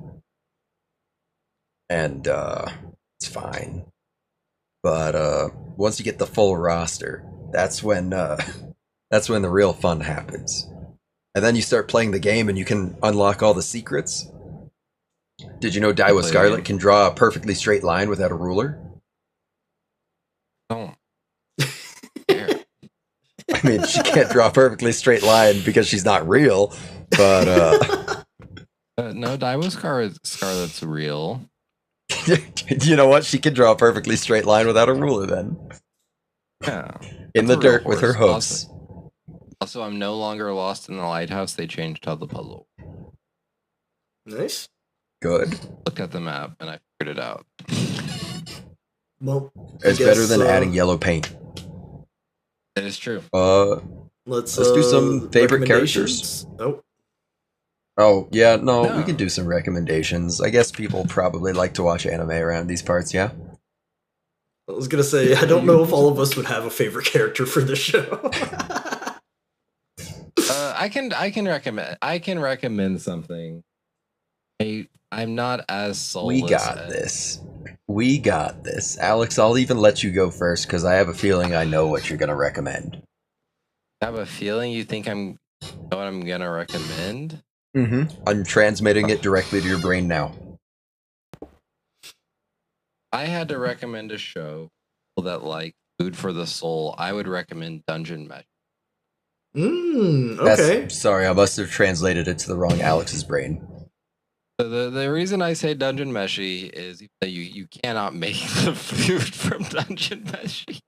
And it's fine. But once you get the full roster, that's when the real fun happens. And then you start playing the game and you can unlock all the secrets. Did you know Daiwa Scarlet can draw a perfectly straight line without a ruler? Oh. I mean, she can't draw a perfectly straight line because she's not real, but no, Daiwa Scarlet's real. You know what? She can draw a perfectly straight line without a ruler then. Yeah. In the dirt with her hoofs. Also, I'm no longer lost in the lighthouse. They changed how the puzzle. Nice. Good. Looked at the map and I figured it out. Well, it's better than adding yellow paint. That is true. Let's do some favorite characters. recommendations. Oh, yeah, no, we No. can do some recommendations. I guess people probably like to watch anime around these parts, yeah? I was gonna say, I don't know if all of us would have a favorite character for this show. I can recommend something. I'm not as soulless. We got this. Alex, I'll even let you go first because I have a feeling I know what you're going to recommend. I have a feeling you think I'm know what I'm gonna recommend. Mm-hmm. I'm transmitting it directly to your brain now. I had to recommend a show that like Food for the Soul. I would recommend Dungeon Mesh. Okay. Sorry, I must have translated it to the wrong Alex's brain. So the reason I say Dungeon Meshi is that you cannot make the food from Dungeon Meshi.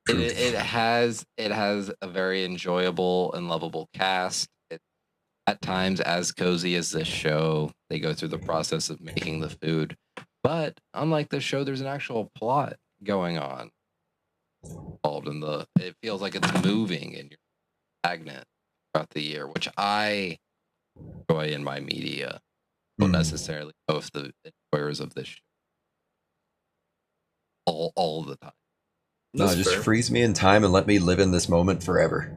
It has a very enjoyable and lovable cast. It, at times as cozy as this show, they go through the process of making the food. But unlike the show, there's an actual plot going on involved in the. It feels like it's moving and you're stagnant throughout the year, which I enjoy in my media. Don't necessarily know if the enjoyers of this show all the time. No, That's just fair. freeze me in time and let me live in this moment forever.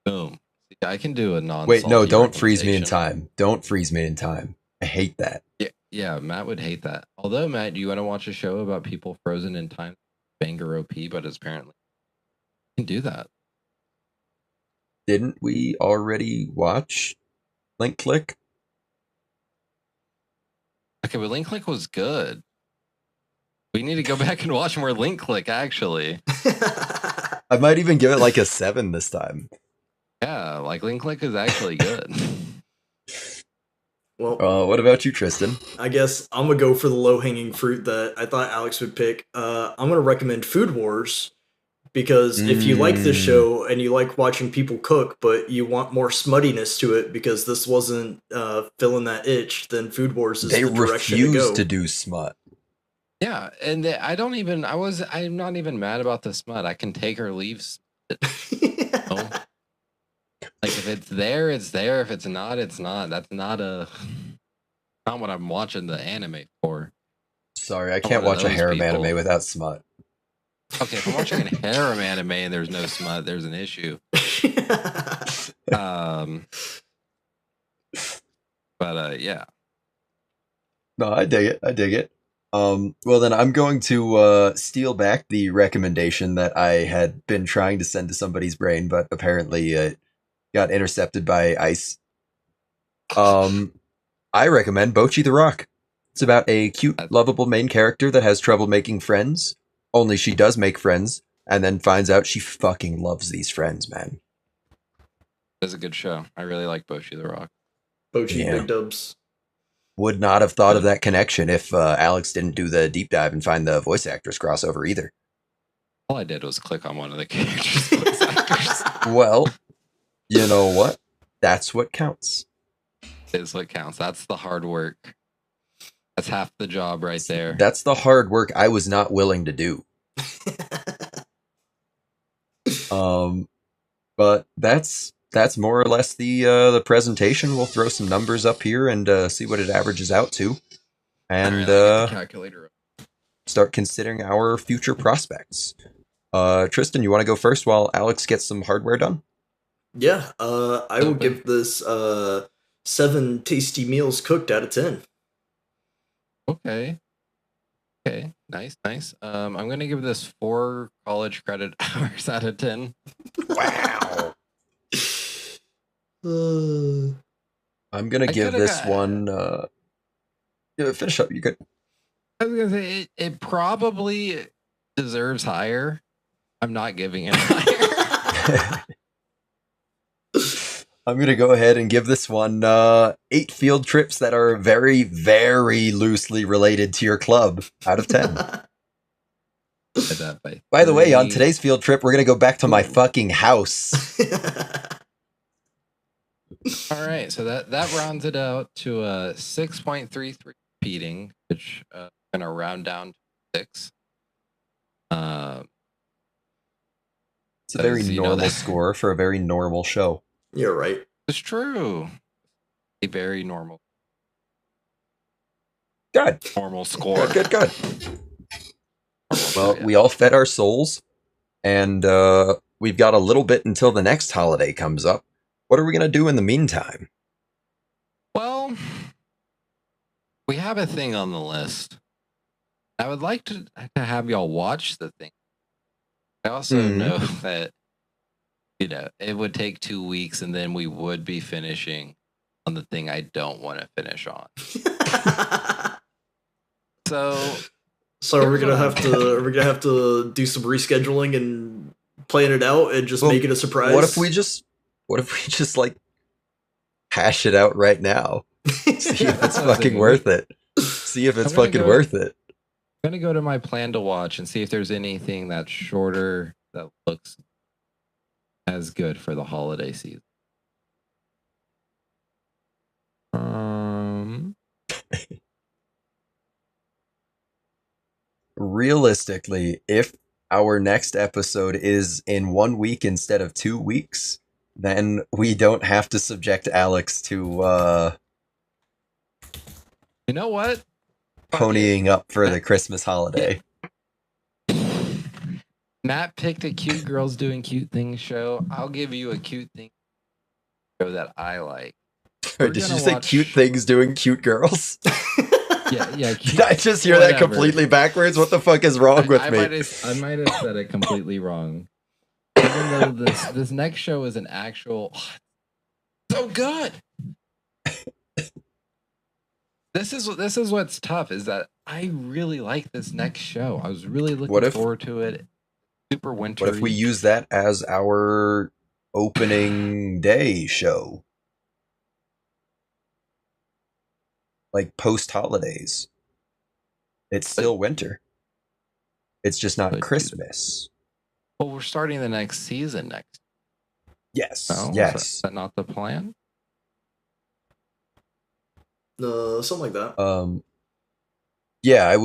Boom. See, I can do a non. Wait, no, don't freeze me in time. Don't freeze me in time. I hate that. Yeah, Matt would hate that. Although, Matt, do you want to watch a show about people frozen in time? Banger OP, but apparently you can do that. Didn't we already watch Link Click? Okay, but Link Click was good. We need to go back and watch more Link Click, actually. I might even give it like a 7 this time. Yeah, like Link Click is actually good. Well, what about you, Tristan? I guess I'm gonna go for the low-hanging fruit that I thought Alex would pick. I'm gonna recommend Food Wars because if you like this show and you like watching people cook, but you want more smuttiness to it because this wasn't filling that itch, then Food Wars is They the direction to refuse go. to do smut. Yeah, and I'm not even mad about the smut. I can take or leave. No. Like if it's there, it's there. If it's not, it's not. That's not what I'm watching the anime for. Sorry, I can't watch a harem anime without smut. Okay, if I'm watching a harem anime and there's no smut, there's an issue. Yeah. No, I dig it. I dig it. Well, then I'm going to steal back the recommendation that I had been trying to send to somebody's brain, but apparently got intercepted by ice. I recommend Bocchi the Rock. It's about a cute, lovable main character that has trouble making friends. Only she does make friends, and then finds out she fucking loves these friends, man. It's a good show. I really like Bocchi the Rock. Bocchi, big dubs. Would not have thought of that connection if Alex didn't do the deep dive and find the voice actress crossover either. All I did was click on one of the characters' voice actors. Well, you know what? That's what counts. Is what counts. That's the hard work. That's half the job right there. That's the hard work I was not willing to do. But that's more or less the presentation. We'll throw some numbers up here and see what it averages out to, and calculator. Start considering our future prospects. Tristan, you want to go first while Alex gets some hardware done? Yeah, I will give this 7 tasty meals cooked out of 10. Okay, nice. I'm gonna give this 4 college credit hours out of 10. Wow. I'm gonna give this one. Finish up. You good? I was gonna say it probably deserves higher. I'm not giving it higher. I'm going to go ahead and give this one 8 field trips that are very, very loosely related to your club out of 10. By the way, on today's field trip, we're going to go back to my fucking house. All right, so that rounds it out to a 6.33 repeating, which I'm going to round down to 6. It's a very You know normal that- score for a very normal show. You're right. It's true. A very normal Good. score. Good. Well, Yeah. we all fed our souls, and we've got a little bit until the next holiday comes up. What are we going to do in the meantime? Well, we have a thing on the list. I would like to have y'all watch the thing. I also know that, it would take 2 weeks and then we would be finishing on the thing I don't want to finish on. So We're gonna have to do some rescheduling and plan it out and just Well, make it a surprise. What if we just like hash it out right now? See if it's fucking worth it. See if it's fucking worth it. I'm going to go to my plan to watch and see if there's anything that's shorter that looks as good for the holiday season. Realistically, if our next episode is in 1 week instead of 2 weeks, then we don't have to subject Alex to You know what? ponying up for the Christmas holiday. Matt picked a cute girls doing cute things show. I'll give you a cute thing show that I like. Or did you say cute things doing cute girls? Yeah. Did I just hear that completely backwards? What the fuck is wrong with me? I might have said it completely wrong. Even though this next show is an actual so good. This is what's tough is that I really like this next show. I was really looking forward to it. Super winter. What if we use that as our opening day show? Like post holidays. It's still winter. It's just not Christmas. Well, we're starting the next season next. Yes. No? Yes. Is that not the plan? Something like that. Yeah, I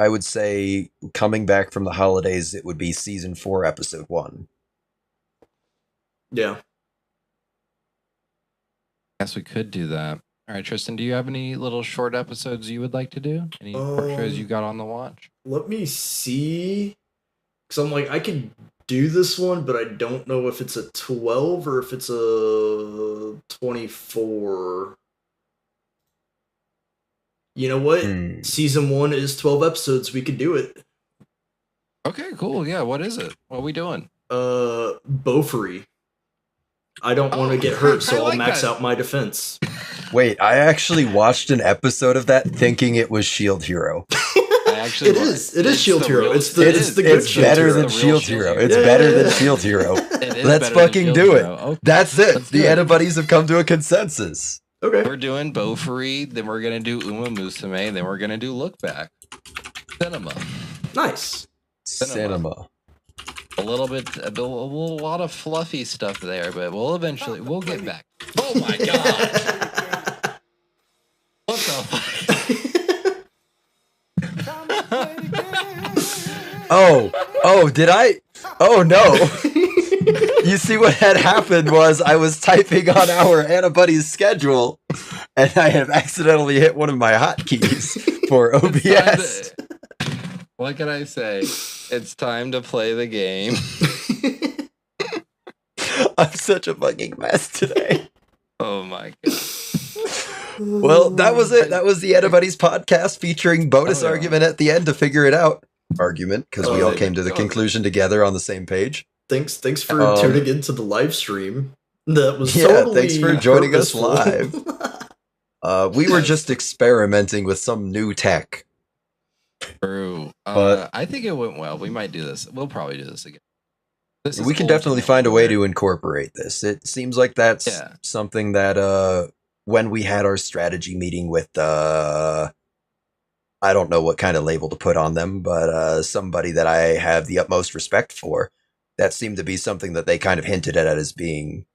would say coming back from the holidays, it would be season 4, episode 1. Yeah. Guess we could do that. All right, Tristan, do you have any little short episodes you would like to do? Any short shows you got on the watch? Let me see. Because I'm like, I could do this one, but I don't know if it's a 12 or if it's a 24. You know what? Season 1 is 12 episodes. We could do it. Okay, cool. Yeah, what is it? What are we doing? Beaufry. I don't want to get hurt, so I'll max out my defense. Wait, I actually watched an episode of that thinking it was Shield Hero. It is Shield Hero. It's the good It's better than Shield Hero. It's better than Shield Hero. Let's fucking do it. Okay. That's it. The Antibodies have come to a consensus. Okay. We're doing Beaufry, then we're gonna do Uma Musume, then we're gonna do Look Back. Cinema. Nice. Cinema. A lot of fluffy stuff there, but we'll get back. Oh my god! What the fuck? Did I? Oh no. You see what had happened was I was typing on our Antibodies schedule and I have accidentally hit one of my hotkeys for OBS. What can I say? It's time to play the game. I'm such a fucking mess today. Oh my god. Well, that was it. That was the Antibodies podcast featuring bonus argument at the end to figure it out. Argument, because we all came to the conclusion together on the same page. Thanks for tuning into the live stream. That was thanks for joining us live. We were just experimenting with some new tech. True. But I think it went well. We might do this. We'll probably do this again. We can definitely find a way to incorporate this. It seems like that's something that when we had our strategy meeting with I don't know what kind of label to put on them, but somebody that I have the utmost respect for, that seemed to be something that they kind of hinted at as being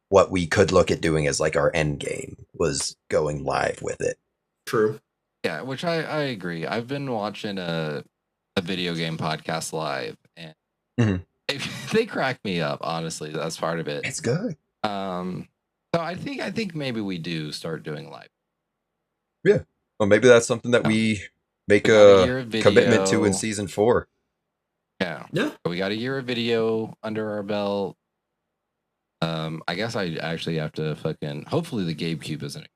what we could look at doing as like our end game, was going live with it. True. Yeah, which I agree. I've been watching a video game podcast live, and They crack me up, honestly. That's part of it. It's good. So I think maybe we do start doing live. Well, maybe that's something that we make We got a year a of commitment to in video. season 4. Yeah. Yeah. We got a year of video under our belt. I guess I actually have to fucking. Hopefully the GameCube isn't.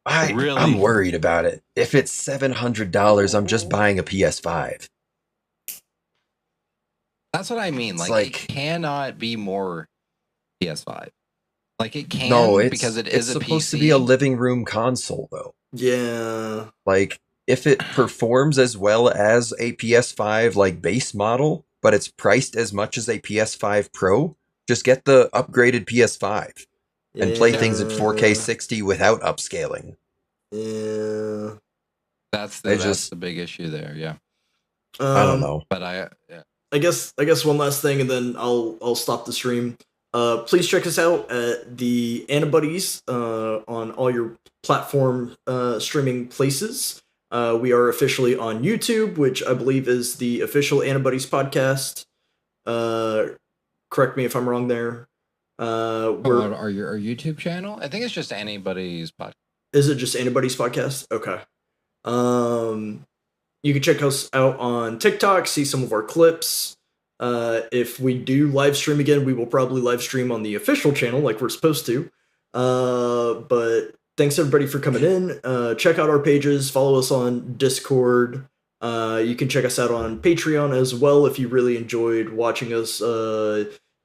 Really? I'm worried about it. If it's $700, I'm just buying a PS5. That's what I mean. It's Like, like- it cannot be more PS5. Like it can No, it's because it it's is a supposed PC. to be a living room console, though. Yeah. Like, if it performs as well as a PS5 like base model, but it's priced as much as a PS5 Pro, just get the upgraded PS5 and play things at 4K 60 without upscaling. Yeah. That's They that's just- the big issue there. Yeah, I don't know. but I guess one last thing, and then I'll stop the stream. Please check us out at the Antibodies on all your platform streaming places. We are officially on YouTube, which I believe is the official Antibodies podcast. Correct me if I'm wrong there. We're our YouTube channel. I think it's just anybody's podcast. Is it just Anybody's podcast? Okay. You can check us out on TikTok, see some of our clips. If we do live stream again, we will probably live stream on the official channel like we're supposed to. But thanks everybody for coming in. Check out our pages, follow us on Discord. You can check us out on Patreon as well if you really enjoyed watching us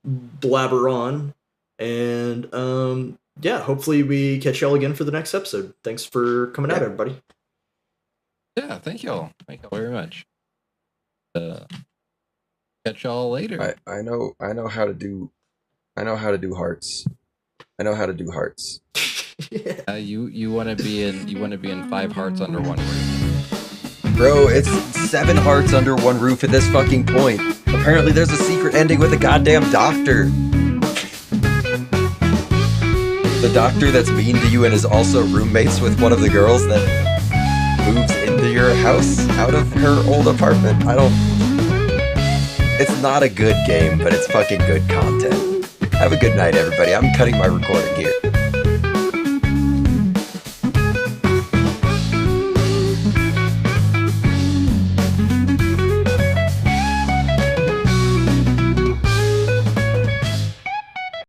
blabber on. And yeah, hopefully we catch y'all again for the next episode. Thanks for coming out, everybody. Yeah, thank y'all. Thank y'all very much. Catch y'all later. I know how to do hearts. I know how to do hearts. You want to be in 5 hearts under one roof. Bro, it's 7 hearts under one roof at this fucking point. Apparently there's a secret ending with a goddamn doctor. The doctor that's mean to you and is also roommates with one of the girls that moves into your house out of her old apartment. It's not a good game, but it's fucking good content. Have a good night, everybody. I'm cutting my recording here.